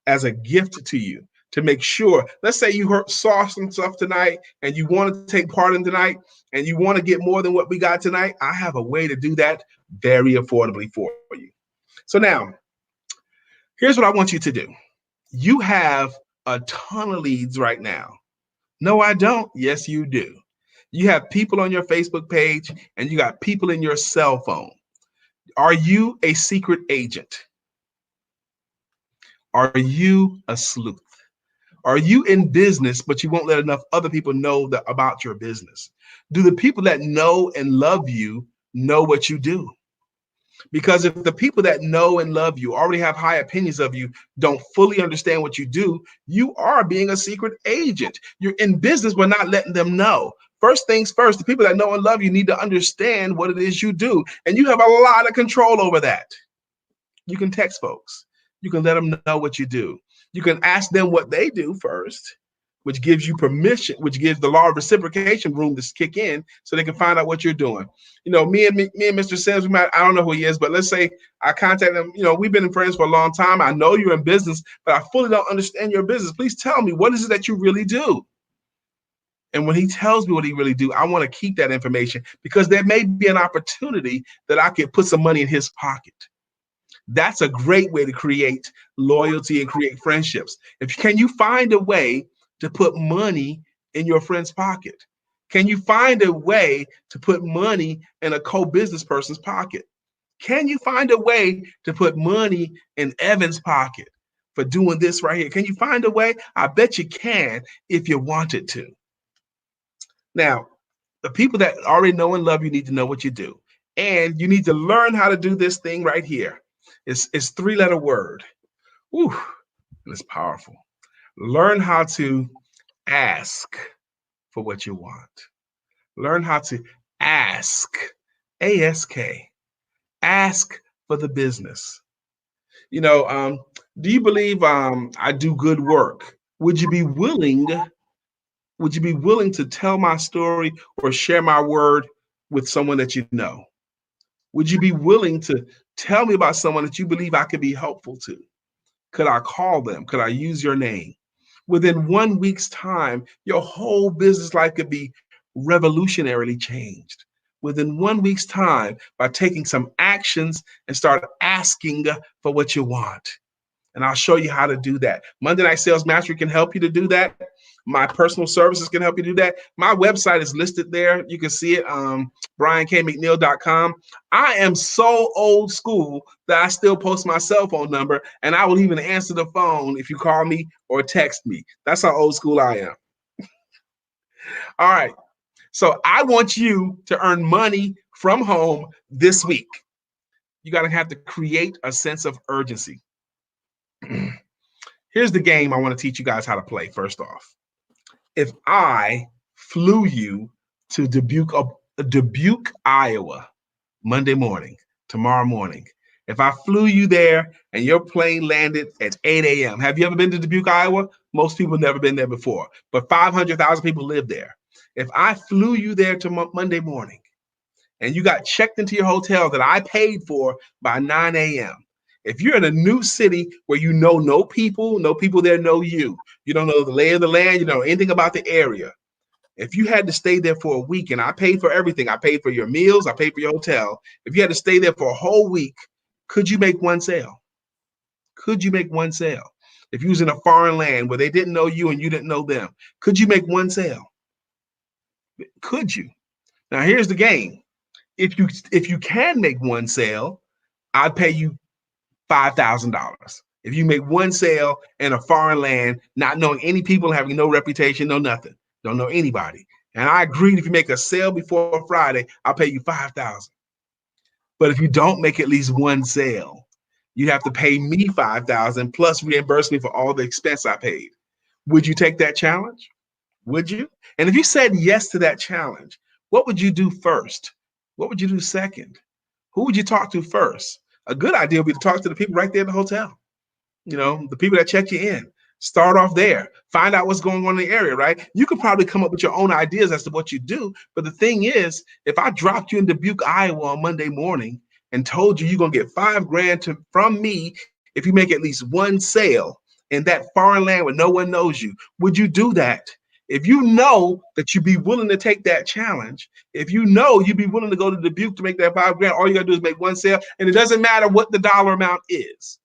as a gift to you to make sure. Let's say you saw some stuff tonight and you want to take part in tonight and you want to get more than what we got tonight. I have a way to do that very affordably for you. So now, here's what I want you to do. You have a ton of leads right now. No, I don't. Yes, you do. You have people on your Facebook page and you got people in your cell phone. Are you a secret agent? Are you a sleuth? Are you in business, but you won't let enough other people know about your business? Do the people that know and love you know what you do? Because if the people that know and love you already have high opinions of you, don't fully understand what you do, you are being a secret agent. You're in business, but not letting them know. First things first, the people that know and love you need to understand what it is you do. And you have a lot of control over that. You can text folks. You can let them know what you do. You can ask them what they do first, which gives you permission, which gives the law of reciprocation room to kick in so they can find out what you're doing. You know, me and Mr. Sims, I don't know who he is, but let's say I contact him. You know, we've been friends for a long time. I know you're in business, but I fully don't understand your business. Please tell me, what is it that you really do? And when he tells me what he really do, I want to keep that information because there may be an opportunity that I could put some money in his pocket. That's a great way to create loyalty and create friendships. Can you find a way to put money in your friend's pocket? Can you find a way to put money in a co-business person's pocket? Can you find a way to put money in Evan's pocket for doing this right here? Can you find a way? I bet you can if you wanted to. Now, the people that already know and love you need to know what you do. And you need to learn how to do this thing right here. It's 3-letter word. Whew, it's powerful. Learn how to ask for what you want. Learn how to ask, A-S-K, ask for the business. You know, do you believe I do good work? Would you be willing to tell my story or share my word with someone that you know? Would you be willing to tell me about someone that you believe I could be helpful to? Could I call them? Could I use your name? Within 1 week's time, your whole business life could be revolutionarily changed. Within 1 week's time, by taking some actions and start asking for what you want. And I'll show you how to do that. Monday Night Sales Mastery can help you to do that. My personal services can help you do that. My website is listed there. You can see it, briankmcneil.com. I am so old school that I still post my cell phone number, and I will even answer the phone if you call me or text me. That's how old school I am. All right. So I want you to earn money from home this week. You got to have to create a sense of urgency. Here's the game I want to teach you guys how to play. First off, if I flew you to Dubuque, Iowa, Monday morning, tomorrow morning, if I flew you there and your plane landed at 8 a.m., have you ever been to Dubuque, Iowa? Most people have never been there before, but 500,000 people live there. If I flew you there to Monday morning and you got checked into your hotel that I paid for by 9 a.m., if you're in a new city where you know no people there know you, you don't know the lay of the land, you don't know anything about the area. If you had to stay there for a week and I paid for everything, I paid for your meals, I paid for your hotel. If you had to stay there for a whole week, could you make one sale? Could you make one sale? If you was in a foreign land where they didn't know you and you didn't know them, could you make one sale? Could you? Now here's the game. If you can make one sale, I'd pay you $5,000. If you make one sale in a foreign land, not knowing any people, having no reputation, no nothing, don't know anybody. And I agreed, if you make a sale before Friday, I'll pay you $5,000. But if you don't make at least one sale, you have to pay me $5,000 plus reimburse me for all the expense I paid. Would you take that challenge? Would you? And if you said yes to that challenge, what would you do first? What would you do second? Who would you talk to first? A good idea would be to talk to the people right there in the hotel. The people that check you in. Start off there. Find out what's going on in the area, right? You could probably come up with your own ideas as to what you do. But the thing is, if I dropped you in Dubuque, Iowa on Monday morning and told you you're going to get $5,000 from me if you make at least one sale in that foreign land where no one knows you, would you do that? If you know that you'd be willing to take that challenge, if you know you'd be willing to go to Dubuque to make that $5,000, all you gotta do is make one sale, and it doesn't matter what the dollar amount is.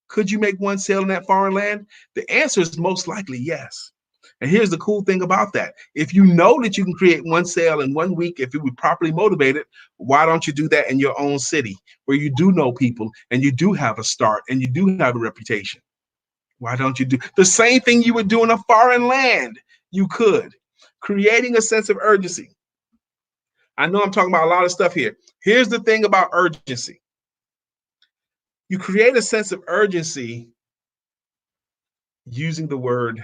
Could you make one sale in that foreign land? The answer is most likely yes. And here's the cool thing about that. If you know that you can create one sale in 1 week, if you were properly motivated, why don't you do that in your own city where you do know people and you do have a start and you do have a reputation? Why don't you do the same thing you would do in a foreign land? You could. Creating a sense of urgency. I know I'm talking about a lot of stuff here. Here's the thing about urgency. You create a sense of urgency using the word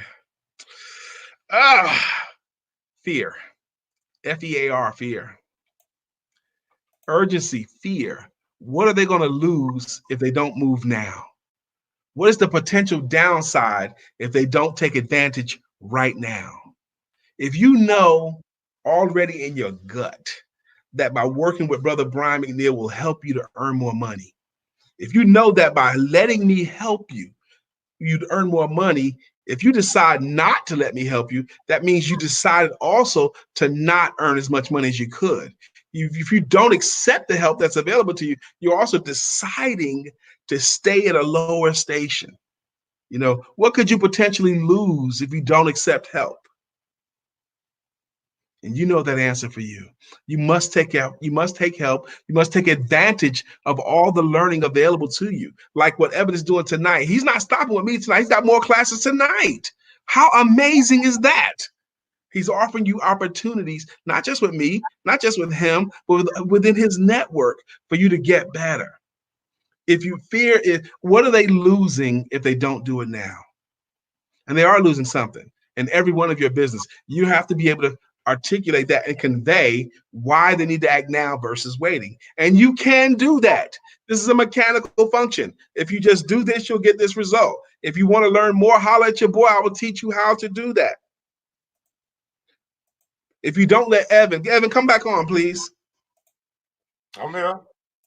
fear. F-E-A-R, fear. Urgency, fear. What are they going to lose if they don't move now? What is the potential downside if they don't take advantage right now? If you know already in your gut that by working with Brother Brian McNeill will help you to earn more money, if you know that by letting me help you, you'd earn more money, if you decide not to let me help you, that means you decided also to not earn as much money as you could. If you don't accept the help that's available to you, you're also deciding to stay at a lower station. What could you potentially lose if you don't accept help? And you know that answer for you. You must take help. You must take help. You must take advantage of all the learning available to you. Like what Evan is doing tonight. He's not stopping with me tonight. He's got more classes tonight. How amazing is that? He's offering you opportunities, not just with me, not just with him, but within his network for you to get better. If you fear it, what are they losing if they don't do it now? And they are losing something in every one of your business. You have to be able to articulate that and convey why they need to act now versus waiting. And you can do that. This is a mechanical function. If you just do this, you'll get this result. If you want to learn more, holler at your boy. I will teach you how to do that. If you don't let Evan, come back on, please. I'm here.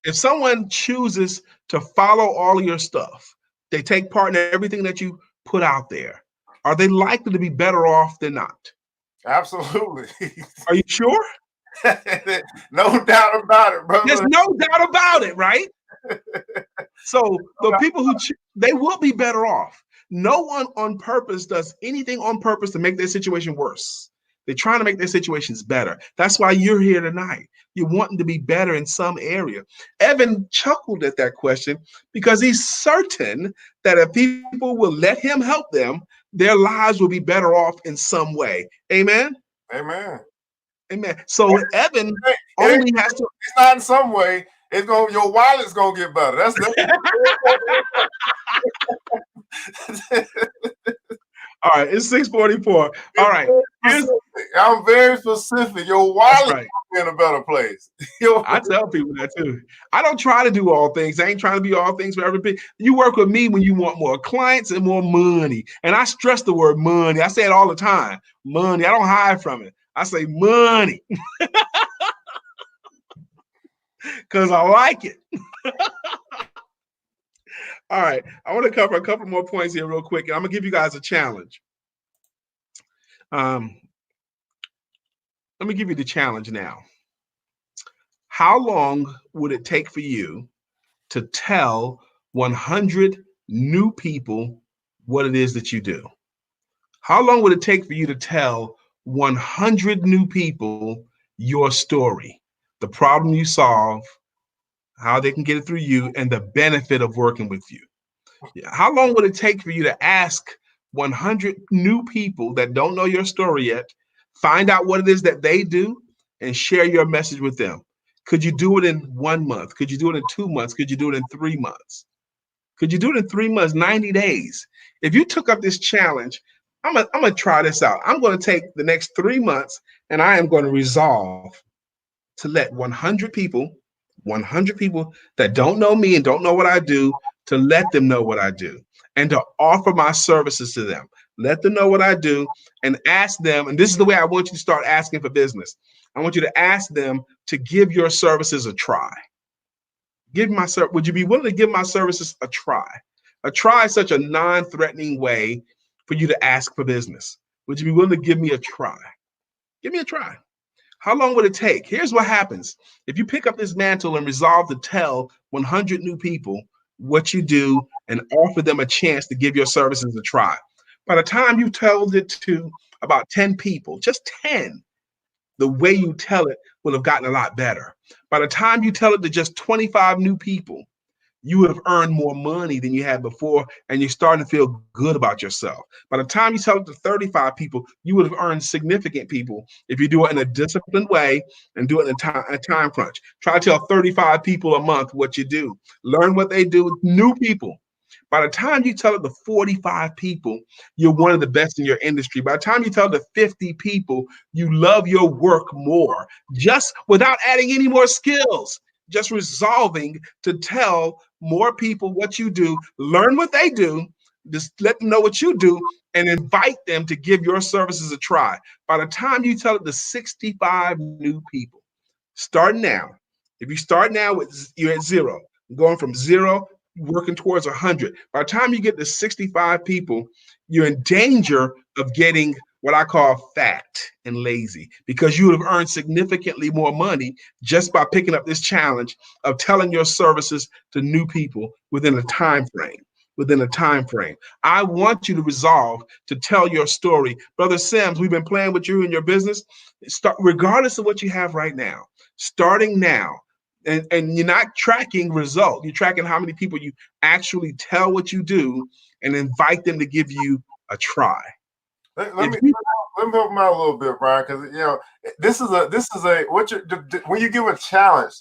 If someone chooses to follow all of your stuff, they take part in everything that you put out there, are they likely to be better off than not? Absolutely. Are you sure? No doubt about it, brother. There's no doubt about it, right? So the people who they will be better off. No one on purpose does anything on purpose to make their situation worse. They're trying to make their situations better. That's why you're here tonight. You're wanting to be better in some area. Evan chuckled at that question because he's certain that if people will let him help them, their lives will be better off in some way. Amen? Amen. Amen. So Evan only has to. It's not in some way. It's going. Your wallet's gonna get better. That's All right. It's 6:44. All right. I'm very specific. Your wallet's right. In a better place. I tell people that too. I don't try to do all things. I ain't trying to be all things for everybody. You work with me when you want more clients and more money. And I stress the word money. I say it all the time. Money. I don't hide from it. I say money. Because I like it. All right. I want to cover a couple more points here real quick. And I'm going to give you guys a challenge. Let me give you the challenge now. How long would it take for you to tell 100 new people what it is that you do? How long would it take for you to tell 100 new people your story, the problem you solve, how they can get it through you, and the benefit of working with you. How long would it take for you to ask 100 new people that don't know your story yet, find out what it is that they do, and share your message with them? Could you do it in 1 month? Could you do it in 2 months? Could you do it in 3 months? Could you do it in 3 months, 90 days? If you took up this challenge, I'm gonna try this out. I'm gonna take the next 3 months and I am going to resolve to let 100 people that don't know me and don't know what I do, to let them know what I do and to offer my services to them. Let them know what I do and ask them. And this is the way I want you to start asking for business. I want you to ask them to give your services a try. Would you be willing to give my services a try? A try is such a non-threatening way for you to ask for business. Would you be willing to give me a try? Give me a try. How long would it take? Here's what happens. If you pick up this mantle and resolve to tell 100 new people what you do and offer them a chance to give your services a try, by the time you told it to about 10 people, just 10, the way you tell it will have gotten a lot better. By the time you tell it to just 25 new people, you would have earned more money than you had before, and you're starting to feel good about yourself. By the time you tell it to 35 people, you would have earned significant people if you do it in a disciplined way and do it in a time crunch. Try to tell 35 people a month what you do. Learn what they do, new people. By the time you tell it to 45 people, you're one of the best in your industry. By the time you tell it to 50 people, you love your work more, just without adding any more skills. Just resolving to tell more people what you do, learn what they do, just let them know what you do, and invite them to give your services a try. By the time you tell it to 65 new people, start now. If you start now, you're at 0, going from 0, working towards 100. By the time you get to 65 people, you're in danger of getting what I call fat and lazy, because you would have earned significantly more money just by picking up this challenge of telling your services to new people within a time frame. I want you to resolve to tell your story. Brother Sims, we've been playing with you in your business. Start, regardless of what you have right now, starting now. And you're not tracking result. You're tracking how many people you actually tell what you do and invite them to give you a try. Let me help them out a little bit, Brian, because this is a when you give a challenge,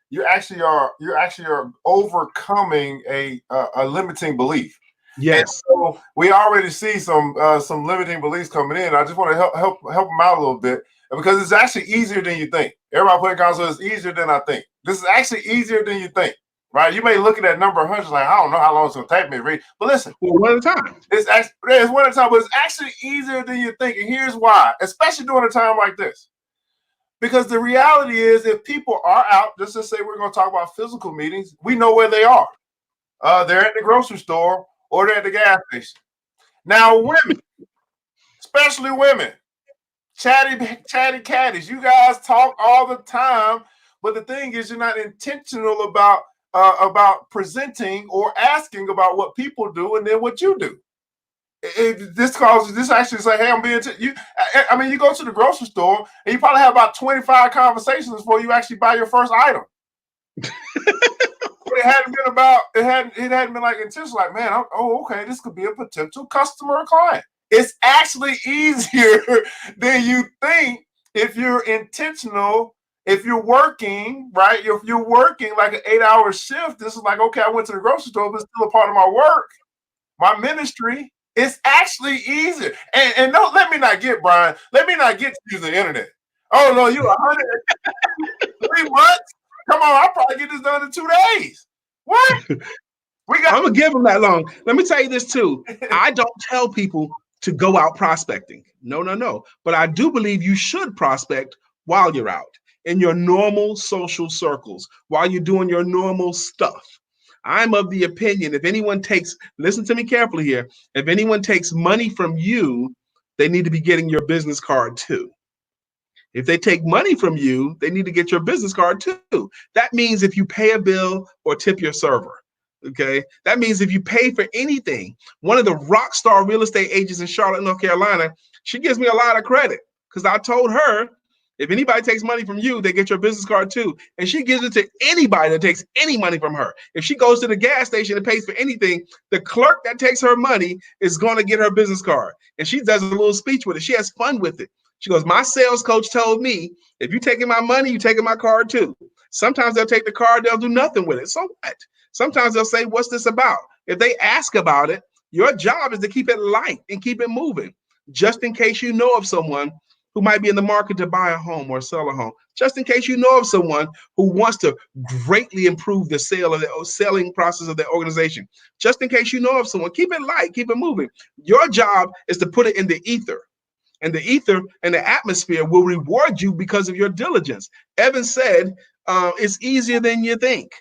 you actually are overcoming a limiting belief. Yes. And so we already see some limiting beliefs coming in. I just want to help them out a little bit, because it's actually easier than you think. Everybody playing console is easier than I think. This is actually easier than you think, right? You may look at that number of hundreds like, I don't know how long it's going to take me to read. But listen, one at a time. It's one at a time, but it's actually easier than you think. And here's why, especially during a time like this. Because the reality is, if people are out, just to say we're going to talk about physical meetings, we know where they are. They're at the grocery store or they're at the gas station. Now, women, especially women, chatty catties, you guys talk all the time, but the thing is, you're not intentional about presenting or asking about what people do and then what you do. This actually say, hey, I'm being you. I mean, you go to the grocery store and you probably have about 25 conversations before you actually buy your first item. But it hadn't been like intentional. Like, man, okay, this could be a potential customer or client. It's actually easier than you think if you're intentional. If you're working, right? If you're working like an 8-hour shift, this is like, okay, I went to the grocery store, but it's still a part of my work, my ministry. It's actually easier. And no, let me not get to using the internet. Oh no, you 103 months? Come on, I'll probably get this done in 2 days. What? I'm gonna give them that long. Let me tell you this too. I don't tell people to go out prospecting. No. But I do believe you should prospect while you're out in your normal social circles, while you're doing your normal stuff. I'm of the opinion, listen to me carefully here, if anyone takes money from you, they need to be getting your business card too. If they take money from you, they need to get your business card too. That means if you pay a bill or tip your server, Okay, that means if you pay for anything, one of the rock star real estate agents in Charlotte, North Carolina, she gives me a lot of credit because I told her if anybody takes money from you, they get your business card too. And she gives it to anybody that takes any money from her. If she goes to the gas station and pays for anything, the clerk that takes her money is going to get her business card. And she does a little speech with it. She has fun with it. She goes, my sales coach told me, if you're taking my money, you're taking my card too. Sometimes they'll take the card, they'll do nothing with it. So what? Sometimes they'll say, what's this about? If they ask about it, your job is to keep it light and keep it moving, just in case you know of someone who might be in the market to buy a home or sell a home, just in case you know of someone who wants to greatly improve the selling process of their organization, just in case you know of someone, keep it light, keep it moving. Your job is to put it in the ether. And the ether and the atmosphere will reward you because of your diligence. Evan said, it's easier than you think.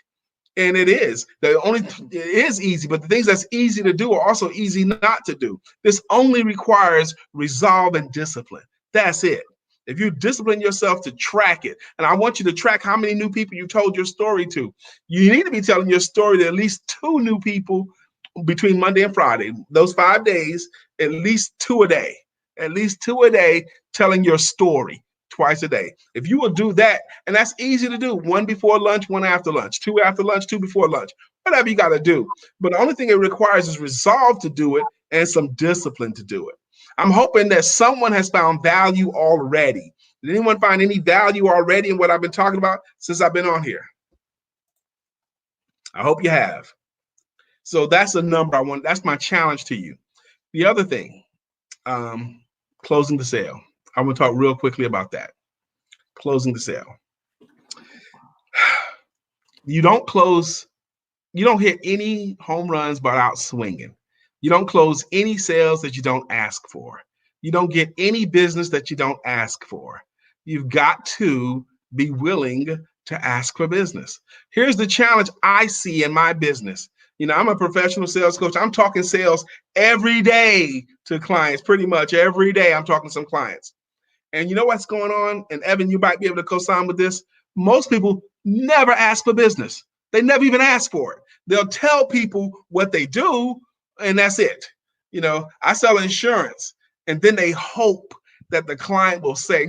And it is. It is easy, but the things that's easy to do are also easy not to do. This only requires resolve and discipline. That's it. If you discipline yourself to track it, and I want you to track how many new people you told your story to. You need to be telling your story to at least 2 new people between Monday and Friday. Those 5 days, at least 2 a day. At least 2 a day telling your story twice a day. If you will do that, and that's easy to do, 1 before lunch, 1 after lunch, 2 after lunch, 2 before lunch, whatever you got to do. But the only thing it requires is resolve to do it and some discipline to do it. I'm hoping that someone has found value already. Did anyone find any value already in what I've been talking about since I've been on here? I hope you have. So that's a number I want. That's my challenge to you. The other thing, closing the sale. I want to talk real quickly about that. Closing the sale. You don't hit any home runs without swinging. You don't close any sales that you don't ask for. You don't get any business that you don't ask for. You've got to be willing to ask for business. Here's the challenge I see in my business. I'm a professional sales coach. I'm talking sales every day to clients, pretty much every day. I'm talking to some clients. And you know what's going on? And Evan, you might be able to co-sign with this. Most people never ask for business. They never even ask for it. They'll tell people what they do, and that's it. I sell insurance, and then they hope that the client will say,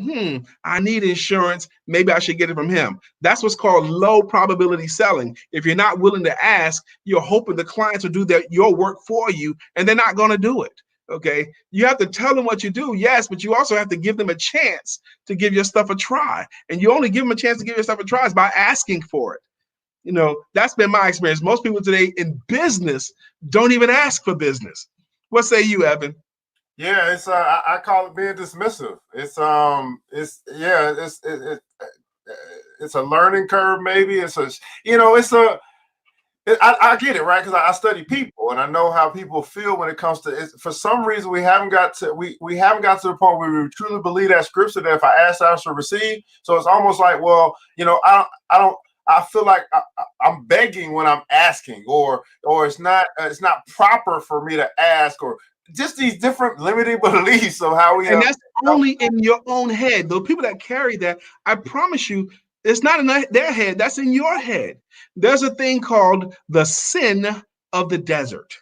I need insurance. Maybe I should get it from him. That's what's called low probability selling. If you're not willing to ask, you're hoping the clients will do your work for you, and they're not going to do it. Okay, you have to tell them what you do, yes, but you also have to give them a chance to give your stuff a try. And you only give them a chance to give your stuff a try by asking for it. That's been my experience. Most people today in business don't even ask for business. What say you, Evan? Yeah, it's I call it being dismissive. It's a learning curve. Maybe I get it, right? Because I study people and I know how people feel when it comes to it. For some reason, we haven't got to the point where we truly believe that scripture that if I ask, I shall receive. So it's almost like, well, I feel like I'm begging when I'm asking, or it's not proper for me to ask, or just these different limiting beliefs of how we. And that's only in your own head. Those people that carry that, I promise you, it's not in their head. That's in your head. There's a thing called the sin of the desert.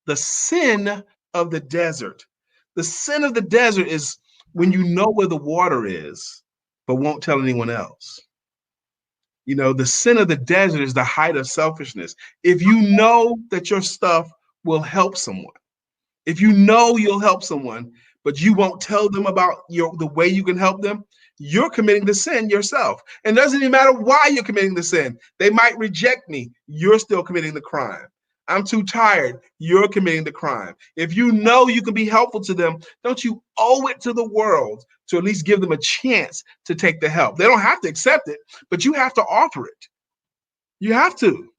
The sin of the desert. The sin of the desert is when you know where the water is, but won't tell anyone else. The sin of the desert is the height of selfishness. If you know that your stuff will help someone, if you know you'll help someone, but you won't tell them about the way you can help them, you're committing the sin yourself. And it doesn't even matter why you're committing the sin. They might reject me. You're still committing the crime. I'm too tired. You're committing the crime. If you know you can be helpful to them, don't you owe it to the world to at least give them a chance to take the help? They don't have to accept it, but you have to offer it. You have to.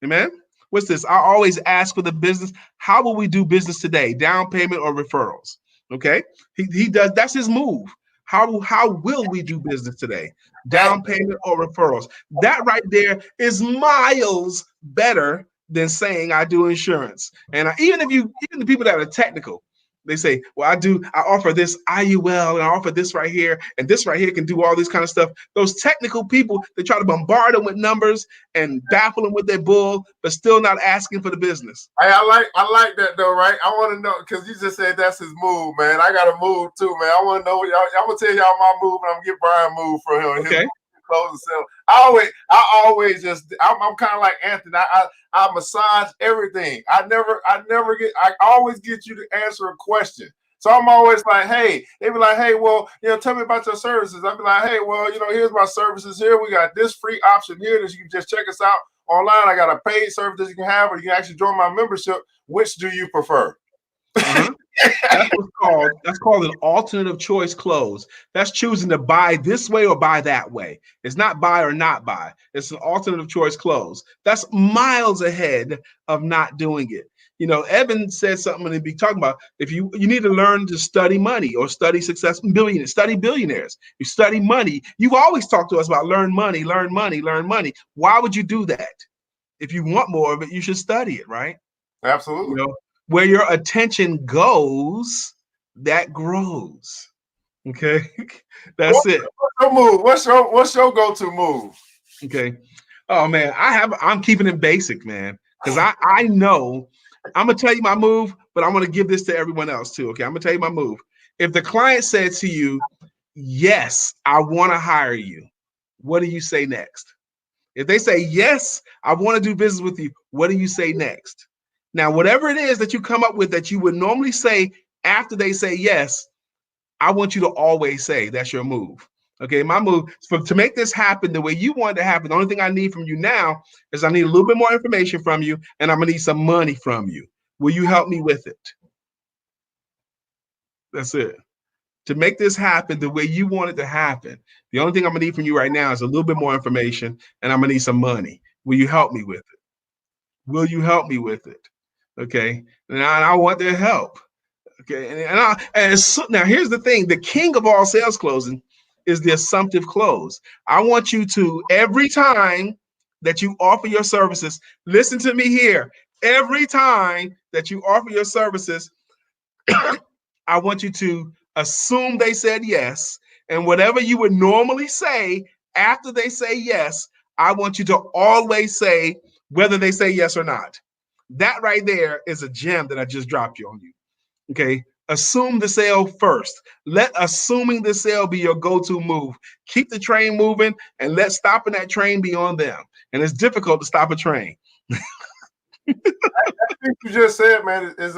Amen? What's this? I always ask for the business. How will we do business today? Down payment or referrals? Okay? He does. That's his move. How will we do business today? Down payment or referrals? That right there is miles better than saying I do insurance. And even the people that are technical, They say, well, I offer this IUL and I offer this right here, and this right here can do all this kind of stuff. Those technical people, they try to bombard them with numbers and baffle them with their bull, but still not asking for the business. Hey, I like that though, right? I want to know, because you just said that's his move, man. I got a move too, man. I want to know. I'm gonna tell y'all my move, and I'm gonna get Brian move from him. Okay. Close and sell. I'm kind of like Anthony. I massage everything. I always get you to answer a question. So I'm always like, hey, they be like, hey, well, tell me about your services. I'll be like, hey, well, here's my services here. We got this free option here that you can just check us out online. I got a paid service that you can have, or you can actually join my membership. Which do you prefer? Uh-huh. That's called an alternative choice close. That's choosing to buy this way or buy that way. It's not buy or not buy. It's an alternative choice close. That's miles ahead of not doing it. Evan said something and be talking about if you need to learn to study money or study success billionaires, study billionaires. You study money. You've always talked to us about learn money. Why would you do that? If you want more of it, you should study it, right? Absolutely. Where your attention goes, that grows. Okay, that's it. What's your go-to move? Okay. Oh man, I'm keeping it basic, man, because I know I'm gonna tell you my move, but I'm gonna give this to everyone else too. Okay, I'm gonna tell you my move. If the client said to you, "Yes, I want to hire you," what do you say next? If they say, "Yes, I want to do business with you," what do you say next? Now, whatever it is that you come up with that you would normally say after they say yes, I want you to always say that's your move. Okay, my move to make this happen the way you want it to happen. The only thing I need from you now is I need a little bit more information from you, and I'm gonna need some money from you. Will you help me with it? That's it. To make this happen the way you want it to happen, the only thing I'm gonna need from you right now is a little bit more information, and I'm gonna need some money. Will you help me with it? Will you help me with it? Okay, and I want their help. Okay, now here's the thing: the king of all sales closing is the assumptive close. I want you to, every time that you offer your services, listen to me here. Every time that you offer your services, I want you to assume they said yes, and whatever you would normally say after they say yes, I want you to always say whether they say yes or not. That right there is a gem that I just dropped you on you. Okay. Assume the sale first. Let assuming the sale be your go-to move. Keep the train moving and let stopping that train be on them. And it's difficult to stop a train. You just said, man, that's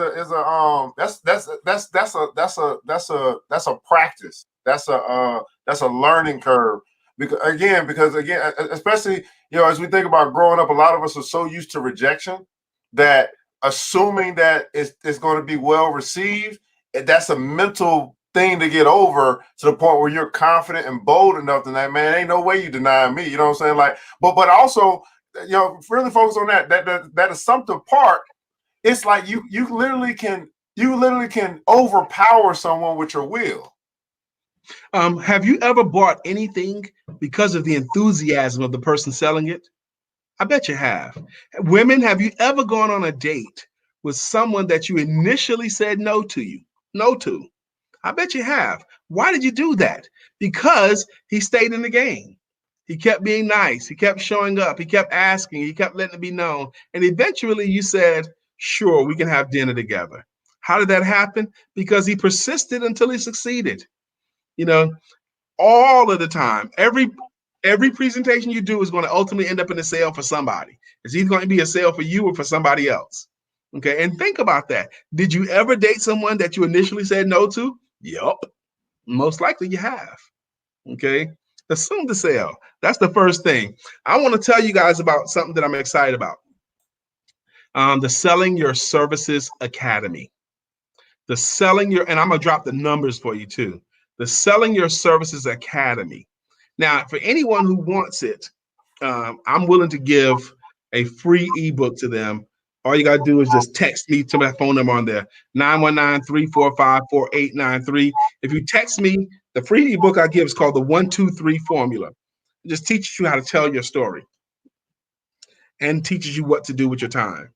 a practice. That's a learning curve. Because again, especially as we think about growing up, a lot of us are so used to rejection that assuming that it's going to be well received, that's a mental thing to get over, to the point where you're confident and bold enough to that, man, ain't no way you denying me. You know what I'm saying? Like, but also, really focus on that assumptive part. It's like you literally can overpower someone with your will. Have you ever bought anything because of the enthusiasm of the person selling it? I bet you have. Women, have you ever gone on a date with someone that you initially said no to? I bet you have. Why did you do that? Because he stayed in the game. He kept being nice. He kept showing up. He kept asking. He kept letting it be known. And eventually you said, sure, we can have dinner together. How did that happen? Because he persisted until he succeeded. All of the time, every presentation you do is going to ultimately end up in a sale for somebody. It's either going to be a sale for you or for somebody else. Okay, and think about that. Did you ever date someone that you initially said no to? Yep, most likely you have. Okay, assume the sale. That's the first thing. I want to tell you guys about something that I'm excited about. The Selling Your Services Academy. And I'm going to drop the numbers for you too. The Selling Your Services Academy. Now, for anyone who wants it, I'm willing to give a free ebook to them. All you got to do is just text me to my phone number on there, 919-345-4893. If you text me, the free ebook I give is called the 1-2-3 formula. It just teaches you how to tell your story and teaches you what to do with your time.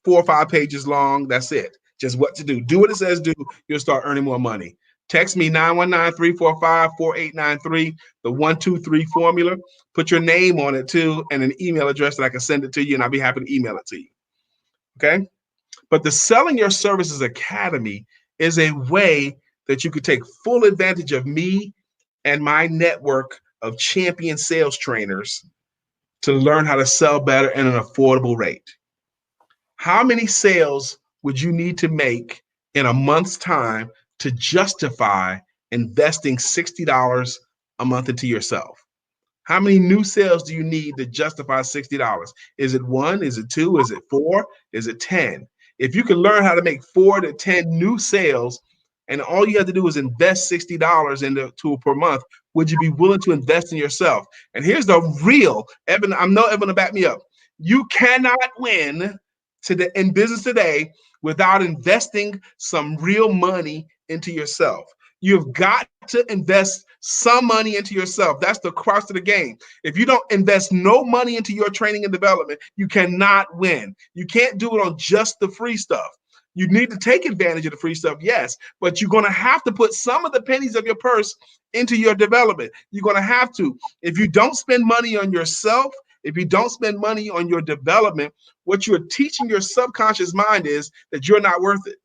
4 or 5 pages long. That's it. just what to do. Do what it says do. You'll start earning more money. Text me 919-345-4893, the 123 formula. Put your name on it too, and an email address that I can send it to you, and I'll be happy to email it to you. Okay? But the Selling Your Services Academy is a way that you could take full advantage of me and my network of champion sales trainers to learn how to sell better at an affordable rate. How many sales would you need to make in a month's time to justify investing $60 a month into yourself? How many new sales do you need to justify $60? Is it 1? Is it 2? Is it 4? Is it 10? If you can learn how to make 4 to 10 new sales, and all you have to do is invest $60 into per month, would you be willing to invest in yourself? And here's the real, Evan, I know Evan will back me up. You cannot win in business today without investing some real money into yourself. You've got to invest some money into yourself. That's the crux of the game. If you don't invest no money into your training and development, you cannot win. You can't do it on just the free stuff. You need to take advantage of the free stuff, yes, but you're going to have to put some of the pennies of your purse into your development. You're going to have to. If you don't spend money on yourself, if you don't spend money on your development, what you're teaching your subconscious mind is that you're not worth it.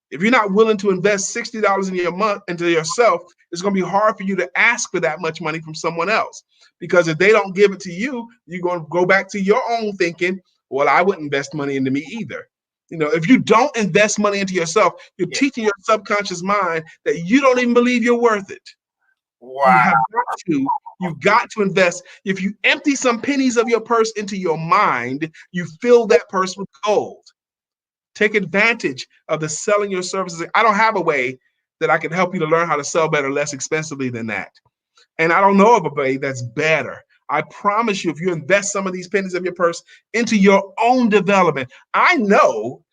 If you're not willing to invest $60 in your month into yourself, it's going to be hard for you to ask for that much money from someone else. Because if they don't give it to you, you're going to go back to your own thinking, well, I wouldn't invest money into me either. You know, if you don't invest money into yourself, you're teaching your subconscious mind that you don't even believe you're worth it. Wow. You've got to invest. If you empty some pennies of your purse into your mind, you fill that purse with gold. Take advantage of the Selling Your Services. I don't have a way that I can help you to learn how to sell better, less expensively than that. And I don't know of a way that's better. I promise you, if you invest some of these pennies of your purse into your own development, I know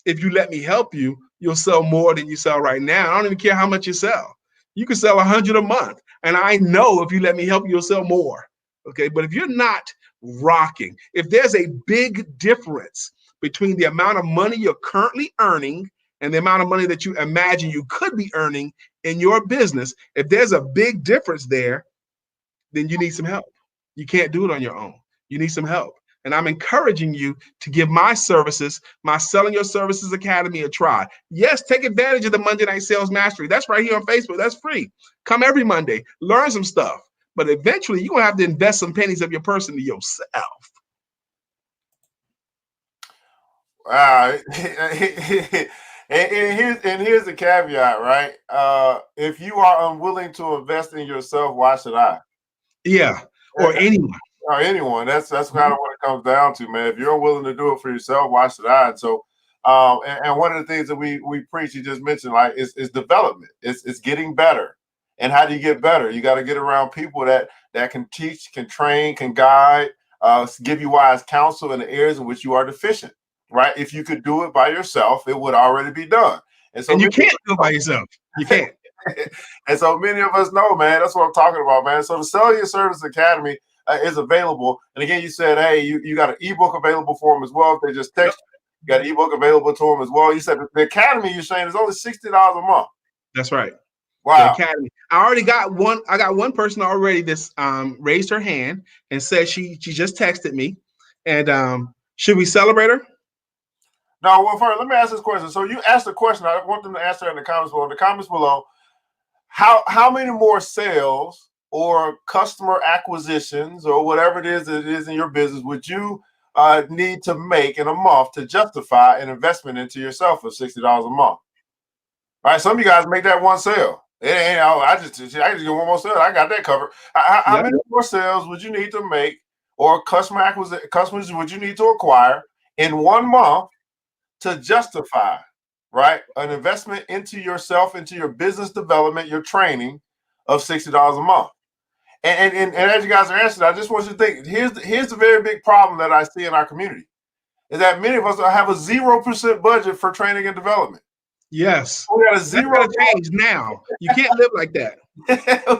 if you let me help you, you'll sell more than you sell right now. I don't even care how much you sell. You can sell 100 a month. And I know if you let me help you, you'll sell more. Okay. But if you're not rocking, if there's a big difference between the amount of money you're currently earning and the amount of money that you imagine you could be earning in your business, if there's a big difference there, then you need some help. You can't do it on your own. You need some help. And I'm encouraging you to give my services, my Selling Your Services Academy, a try. Yes, take advantage of the Monday Night Sales Mastery. That's right here on Facebook. That's free. Come every Monday, learn some stuff. But eventually, you're going to have to invest some pennies of your purse into yourself. Wow. And here's the caveat, right? If you are unwilling to invest in yourself, why should I? Yeah, or anyone. Or anyone. That's kind of what it comes down to, man. If you're unwilling to do it for yourself, why should I? And so, and one of the things that we preach, you just mentioned, like, is development. It's getting better. And how do you get better? You got to get around people that can teach, can train, can guide, give you wise counsel in the areas in which you are deficient. Right? If you could do it by yourself, it would already be done. And so, you can't do it by yourself. You can't. And so many of us know, man. That's what I'm talking about, man. So the Selling Your Services Academy is available. And again, you said, hey, you got an ebook available for them as well. If they just text you got an ebook available to them as well. You said the Academy, you're saying, is only $60 a month. That's right. Wow. The Academy. I already got one. I got one person already that's raised her hand and said she just texted me. And should we celebrate her? No, well, first, let me ask this question. So you asked the question. I want them to answer in the comments below. In the comments below, how many more sales or customer acquisitions or whatever it is in your business would you need to make in a month to justify an investment into yourself of $60 a month? All right, some of you guys make that one sale. It ain't, I just get one more sale. I got that covered. How many more sales would you need to make, or customers would you need to acquire in 1 month to justify, right, an investment into yourself, into your business development, your training of $60 a month? And as you guys are answering, I just want you to think, here's the very big problem that I see in our community, is that many of us have a 0% budget for training and development. Yes. We got a zero change now. You can't live like that. We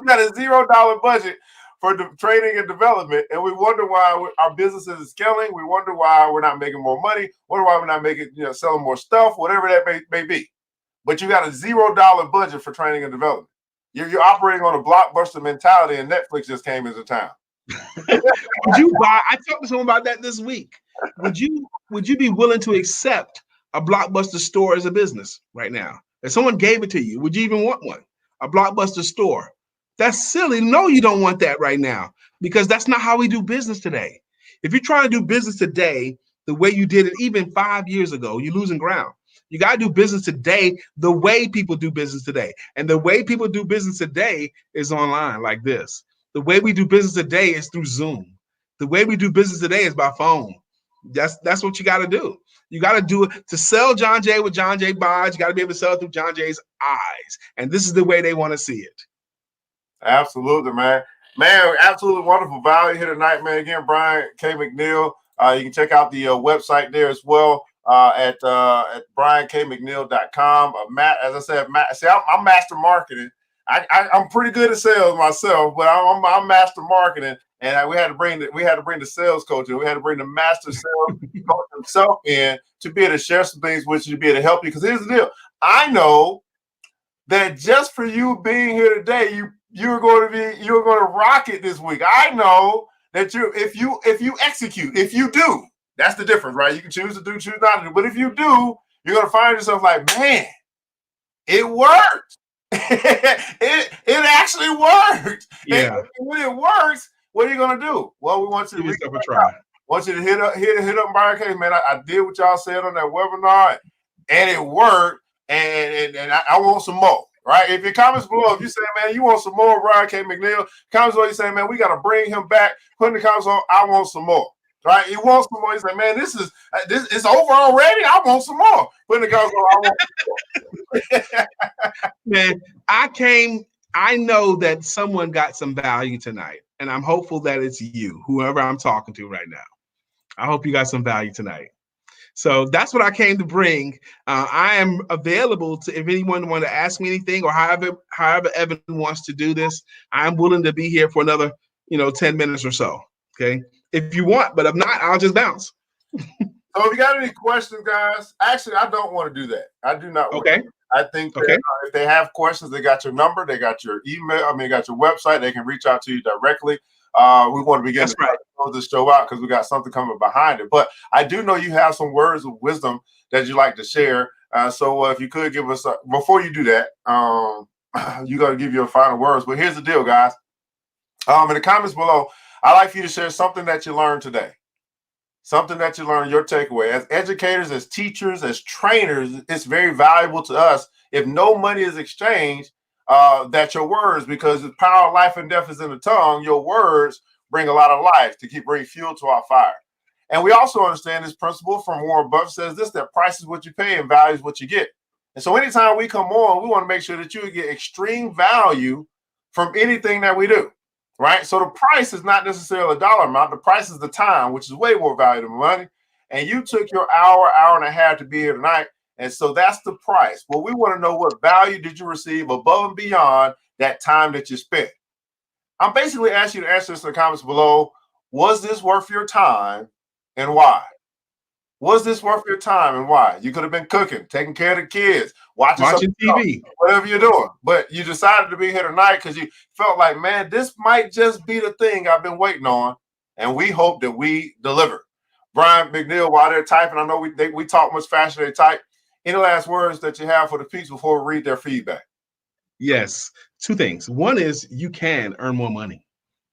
got a $0 budget for training and development, and we wonder why our businesses is scaling. We wonder why we're not making more money. Wonder why we're not making, selling more stuff, whatever that may be. But you got a $0 budget for training and development. You're operating on a blockbuster mentality, and Netflix just came into town. Would you buy? I talked to someone about that this week. Would you be willing to accept a Blockbuster store as a business right now? If someone gave it to you, would you even want one? A Blockbuster store? That's silly. No, you don't want that right now, because that's not how we do business today. If you're trying to do business today the way you did it even 5 years ago, you're losing ground. You got to do business today the way people do business today. And the way people do business today is online like this. The way we do business today is through Zoom. The way we do business today is by phone. That's what you got to do. You got to do it to sell John Jay with John Jay Bonds. You got to be able to sell it through John Jay's eyes. And this is the way they want to see it. Absolutely, man. Man, absolutely wonderful value here tonight, man. Again, Brian K. McNeill. You can check out the website there as well at briankmcneill.com. Matt, as I said, I'm master marketing. I'm pretty good at sales myself, but I'm master marketing, and we had to bring the sales coach in. We had to bring the master sales coach himself in to be able to share some things with you, to be able to help you. Because here's the deal: I know that just for you being here today, you're going to rock it this week. I know that if you execute, if you do, that's the difference, right? You can choose to do, choose not to do, but if you do, you're going to find yourself like, man, it worked. it actually worked. Yeah. And when it works, what are you going to do? Well, we want you to give yourself a try. Want you to hit up Brian K. Man, I did what y'all said on that webinar, and it worked. And I want some more, right? If your comments below, if you say, man, you want some more Brian K. McNeill, comments below, you say, man, we got to bring him back. Put in the comments on, I want some more, right? You want some more. You say, man, this is over already. I want some more. Put in the comments on, I want some more. Man, I know that someone got some value tonight, and I'm hopeful that it's you, whoever I'm talking to right now. I hope you got some value tonight. So that's what I came to bring. I am available to, if anyone want to ask me anything, or however Evan wants to do this, I'm willing to be here for another, 10 minutes or so. Okay. If you want, but if not, I'll just bounce. So if you got any questions, guys, actually, I don't want to do that. I do not. Okay. I think that, if they have questions, they got your number, they got your email, they got your website, they can reach out to you directly. We want to begin to close this show out because we got something coming behind it. But I do know you have some words of wisdom that you like to share. So if you could give us, before you do that, you got to give your final words. But here's the deal, guys. In the comments below, I'd like for you to share something that you learned today. Something that you learned, your takeaway. As educators, as teachers, as trainers, it's very valuable to us. If no money is exchanged, that your words, because the power of life and death is in the tongue, your words bring a lot of life to bring fuel to our fire. And we also understand this principle from Warren Buffett says this, that price is what you pay and value is what you get. And so anytime we come on, we want to make sure that you get extreme value from anything that we do, right? So the price is not necessarily a dollar amount. The price is the time, which is way more valuable than money. And you took your hour and a half to be here tonight. And so that's the price. Well, we want to know what value did you receive above and beyond that time that you spent. I'm basically asking you to answer this in the comments below. Was this worth your time and why? Was this worth your time and why? You could have been cooking, taking care of the kids, watching TV, whatever you're doing. But you decided to be here tonight because you felt like, man, this might just be the thing I've been waiting on. And we hope that we deliver. Brian McNeill, while they're typing, I know we talk much faster than they type. Any last words that you have for the peeps before we read their feedback? Yes, two things. One is you can earn more money.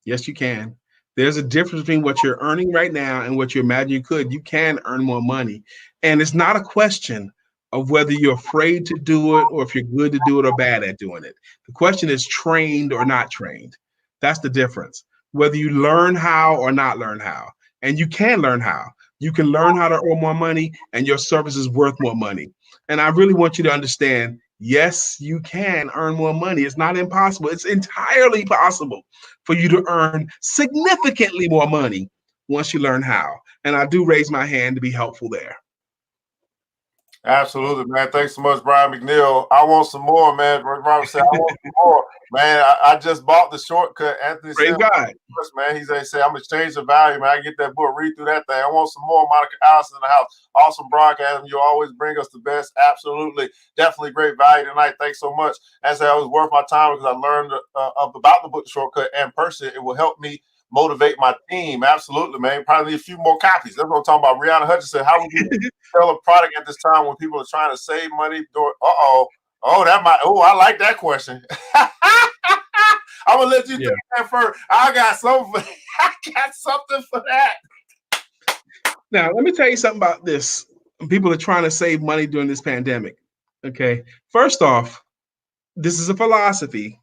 Yes, you can. There's a difference between what you're earning right now and what you imagine you could. You can earn more money. And it's not a question of whether you're afraid to do it or if you're good to do it or bad at doing it. The question is trained or not trained. That's the difference. Whether you learn how or not learn how. And you can learn how. You can learn how to earn more money, and your service is worth more money. And I really want you to understand, yes, you can earn more money. It's not impossible. It's entirely possible for you to earn significantly more money once you learn how. And I do raise my hand to be helpful there. Absolutely, man. Thanks so much, Brian McNeill. I want some more, man. Robert said, I want some more. Man, I just bought the shortcut. Anthony Praise said, God. man, he's say, I'm exchange of value, man. I get that book, read through that thing. I want some more. Monica Allison in the house. Awesome broadcasting. You always bring us the best. Absolutely. Definitely great value tonight. Thanks so much. I said, it was worth my time because I learned about the book, The Shortcut, and personally, it will help me motivate my team. Absolutely, man. Probably need a few more copies. That's what I'm talking about. Rihanna Hutchinson, how would you sell a product at this time when people are trying to save money? I like that question. I'm gonna let you take that first. I got something for that. Now, let me tell you something about this. People are trying to save money during this pandemic. Okay. First off, this is a philosophy.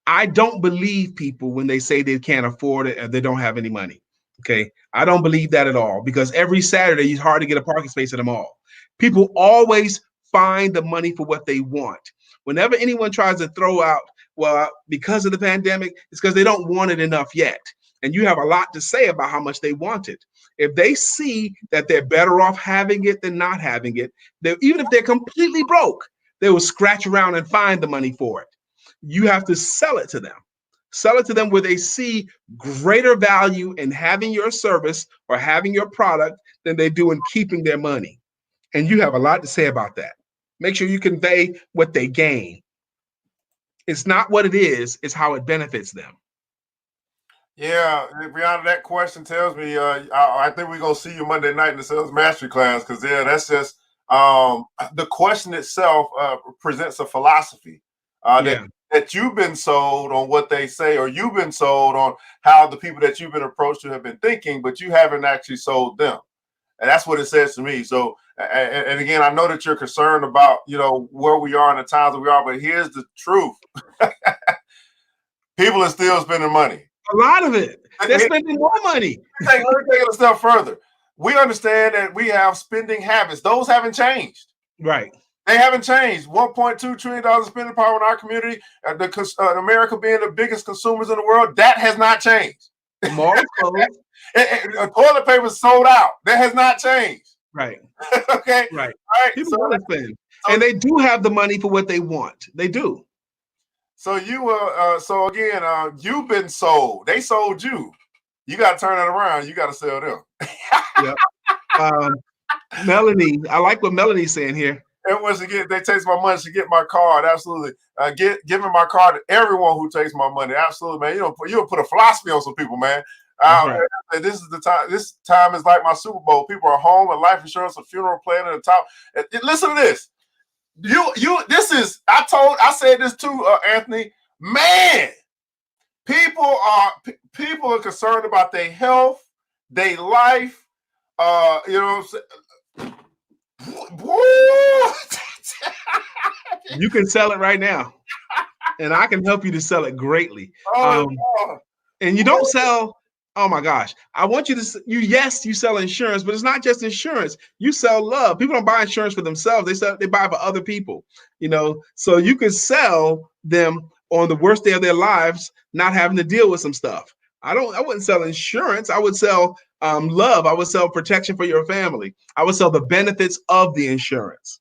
I don't believe people when they say they can't afford it and they don't have any money. Okay. I don't believe that at all because every Saturday it's hard to get a parking space at the mall. People always find the money for what they want. Whenever anyone tries to throw out, well, because of the pandemic, it's because they don't want it enough yet. And you have a lot to say about how much they want it. If they see that they're better off having it than not having it, even if they're completely broke, they will scratch around and find the money for it. You have to sell it to them. Sell it to them where they see greater value in having your service or having your product than they do in keeping their money. And you have a lot to say about that. Make sure you convey what they gain. It's not what it is, it's how it benefits them. Yeah, Brianna, that question tells me I think we're gonna see you Monday night in the sales mastery class because that's just the question itself presents a philosophy that you've been sold on what they say, or you've been sold on how the people that you've been approached to have been thinking, but you haven't actually sold them. And that's what it says to me. So, and again, I know that you're concerned about, where we are in the times that we are, but here's the truth. People are still spending money. A lot of it. They're spending more money. Let me take it a step further. We understand that we have spending habits. Those haven't changed. Right. They haven't changed. $1.2 trillion spending power in our community. America being the biggest consumers in the world, that has not changed. Toilet paper is sold out. That has not changed. Right. Okay. Right. All right. People want to spend, and they do have the money for what they want. They do. So you've been sold. They sold you. You got to turn it around. You got to sell them. Yep. Melanie, I like what Melanie's saying here. And once again, they take my money to get my card. Absolutely. Giving my card to everyone who takes my money. Absolutely, man. You'll put a philosophy on some people, man. Right. This is the time. This time is like my Super Bowl. People are home and life insurance, a funeral plan at the top. Listen to this. I said this too, Anthony. Man, people are concerned about their health, their life. You can sell it right now, and I can help you to sell it greatly. And you don't sell. Oh my gosh! I want you to. You sell insurance, but it's not just insurance. You sell love. People don't buy insurance for themselves. They buy for other people. So you can sell them on the worst day of their lives, not having to deal with some stuff. I wouldn't sell insurance. I would sell love. I would sell protection for your family. I would sell the benefits of the insurance.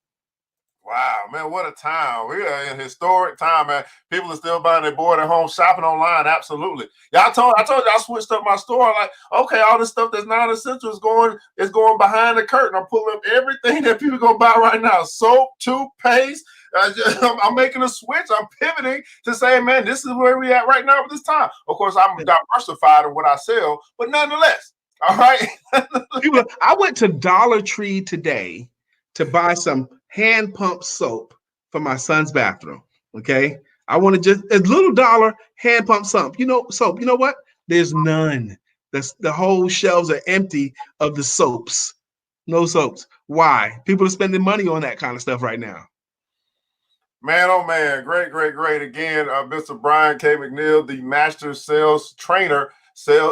Wow, man, what a time. We are in historic time, man. People are still buying their board at home, shopping online. Absolutely. Yeah, I told you I switched up my store. Like, okay, all this stuff that's non-essential is going behind the curtain. I'm pulling up everything that people gonna buy right now. Soap, toothpaste. I'm making a switch. I'm pivoting to say, man, this is where we at right now at this time. Of course, I'm diversified in what I sell, but nonetheless, all right. I went to Dollar Tree today to buy some hand pump soap for my son's bathroom. Okay. I want to just a little dollar hand pump soap. Soap. You know what? There's none. The whole shelves are empty of the soaps. No soaps. Why? People are spending money on that kind of stuff right now. Man, oh man, great. Again, Mr. Brian K. McNeill, the master sales trainer.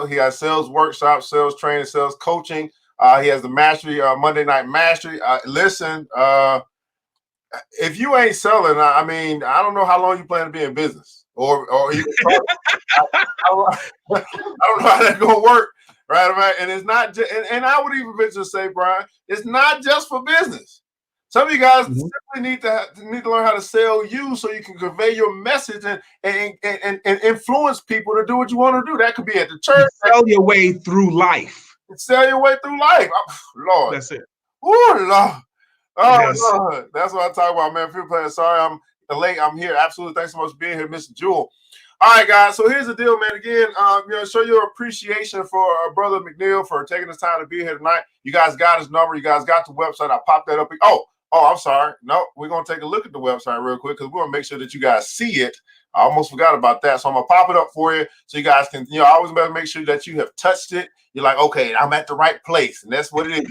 He has sales workshops, sales training, sales coaching. He has the mastery, Monday Night Mastery. Listen, if you ain't selling, I don't know how long you plan to be in business, or even I don't know how that's gonna work, right? And it's not, and I would even venture to say, Brian, it's not just for business. Some of you guys Mhm. simply need to learn how to sell you so you can convey your message and influence people to do what you want to do. That could be at the church. Sell your way through life. Sell your way through life. Oh, Lord. That's it. Oh, Lord. Oh, Yes. Lord. That's what I'm talking about, man. If you're playing, sorry, I'm late. I'm here. Absolutely. Thanks so much for being here, Mr. Jewel. All right, guys. So here's the deal, man. Again, show your appreciation for Brother McNeill for taking his time to be here tonight. You guys got his number. You guys got the website. I popped that up. Oh, I'm sorry. No, we're going to take a look at the website real quick because we want to make sure that you guys see it. I almost forgot about that. So I'm going to pop it up for you so you guys can, I always better make sure that you have touched it. You're like, okay, I'm at the right place. And that's what it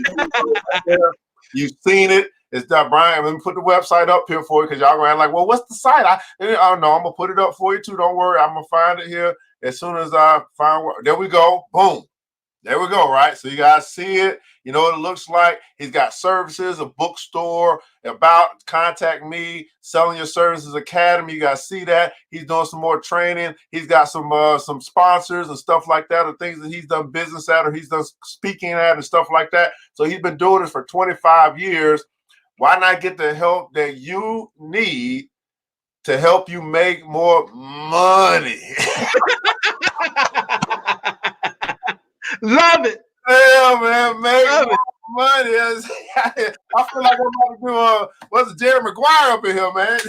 is. You've seen it. It's done, Brian. Let me put the website up here for you because y'all going to like, well, what's the site? I don't know. I'm going to put it up for you too. Don't worry. I'm going to find it here as soon as I find where. There we go. Boom. There we go, right? So you guys see it. You know what it looks like. He's got services, a bookstore, about contact me, selling your services academy. You guys see that. He's doing some more training. He's got some sponsors and stuff like that, or things that he's done business at or he's done speaking at and stuff like that. So he's been doing this for 25 years. Why not get the help that you need to help you make more money? Love it. Yeah, man, make more money. I feel like I'm about to do what's Jerry Maguire up in here, man?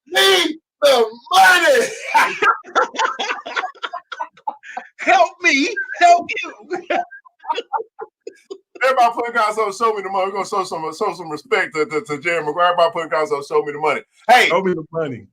Need the money. Help me, help you. Everybody putting down so show me the money. We're gonna show some respect to Jerry Maguire. Everybody putting down so show me the money. Hey, Show me the money.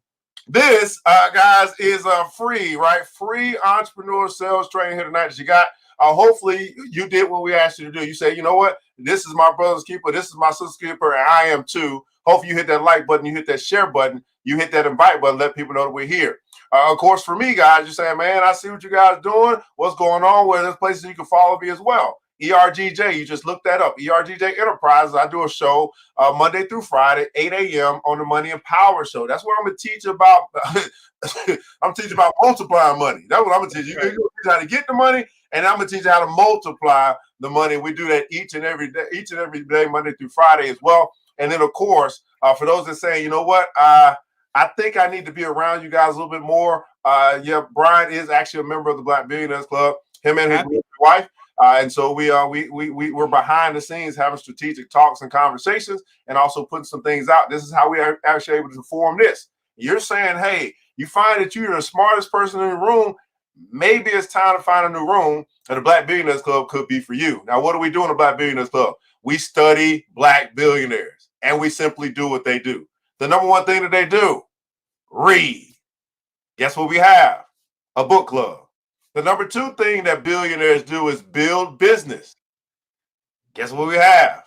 This, guys, is free, right? Free entrepreneur sales training here tonight that you got. Hopefully, you did what we asked you to do. You say, you know what? This is my brother's keeper. This is my sister's keeper, and I am too. Hopefully, you hit that like button. You hit that share button. You hit that invite button. Let people know that we're here. Of course, for me, guys, you're saying, man, I see what you guys doing. What's going on? Well, there's places you can follow me as well. ERGJ, you just look that up. ERGJ Enterprises. I do a show Monday through Friday, 8 a.m. on the Money and Power Show. That's where I'm gonna teach about. I'm teaching about multiplying money. That's what I'm gonna teach you. You're gonna teach how to get the money, and I'm gonna teach you how to multiply the money. We do that each and every day, Monday through Friday as well. And then, of course, for those that say, you know what, I think I need to be around you guys a little bit more. Yeah, Brian is actually a member of the Black Billionaires Club. Him and his wife. And so we're behind the scenes having strategic talks and conversations and also putting some things out. This is how we are actually able to form this. You're saying, hey, you find that you're the smartest person in the room. Maybe it's time to find a new room, and the Black Billionaires Club could be for you. Now, what do we do in the Black Billionaires Club? We study Black billionaires, and we simply do what they do. The number one thing that they do, read. Guess what we have? A book club. The number two thing that billionaires do is build business. Guess what we have?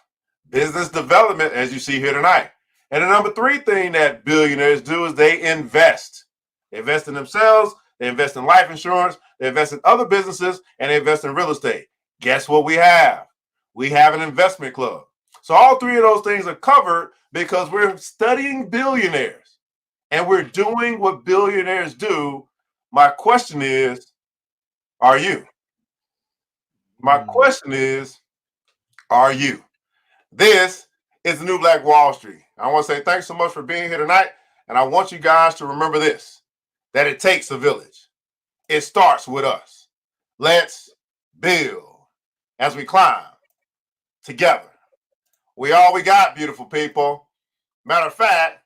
Business development, as you see here tonight. And the number three thing that billionaires do is they invest. They invest in themselves, they invest in life insurance, they invest in other businesses, and they invest in real estate. Guess what we have? We have an investment club. So all three of those things are covered because we're studying billionaires and we're doing what billionaires do. My question is, are you? My question is, are you? This is the New Black Wall Street. I want to say thanks so much for being here tonight. And I want you guys to remember this, that it takes a village. It starts with us. Let's build as we climb together. We all we got, beautiful people. Matter of fact,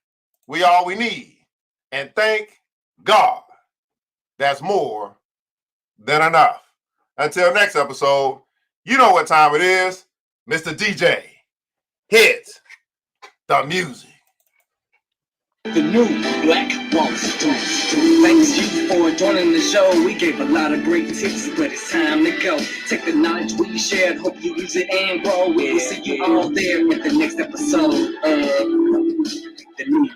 we all we need. And thank God that's more than enough. Until next episode, you know what time it is. Mr. DJ, hit the music. The New Black Wall Street. Thanks you for joining the show. We gave a lot of great tips, but it's time to go. Take the knowledge we shared, hope you use it and grow. We will see you all there in the next episode of The New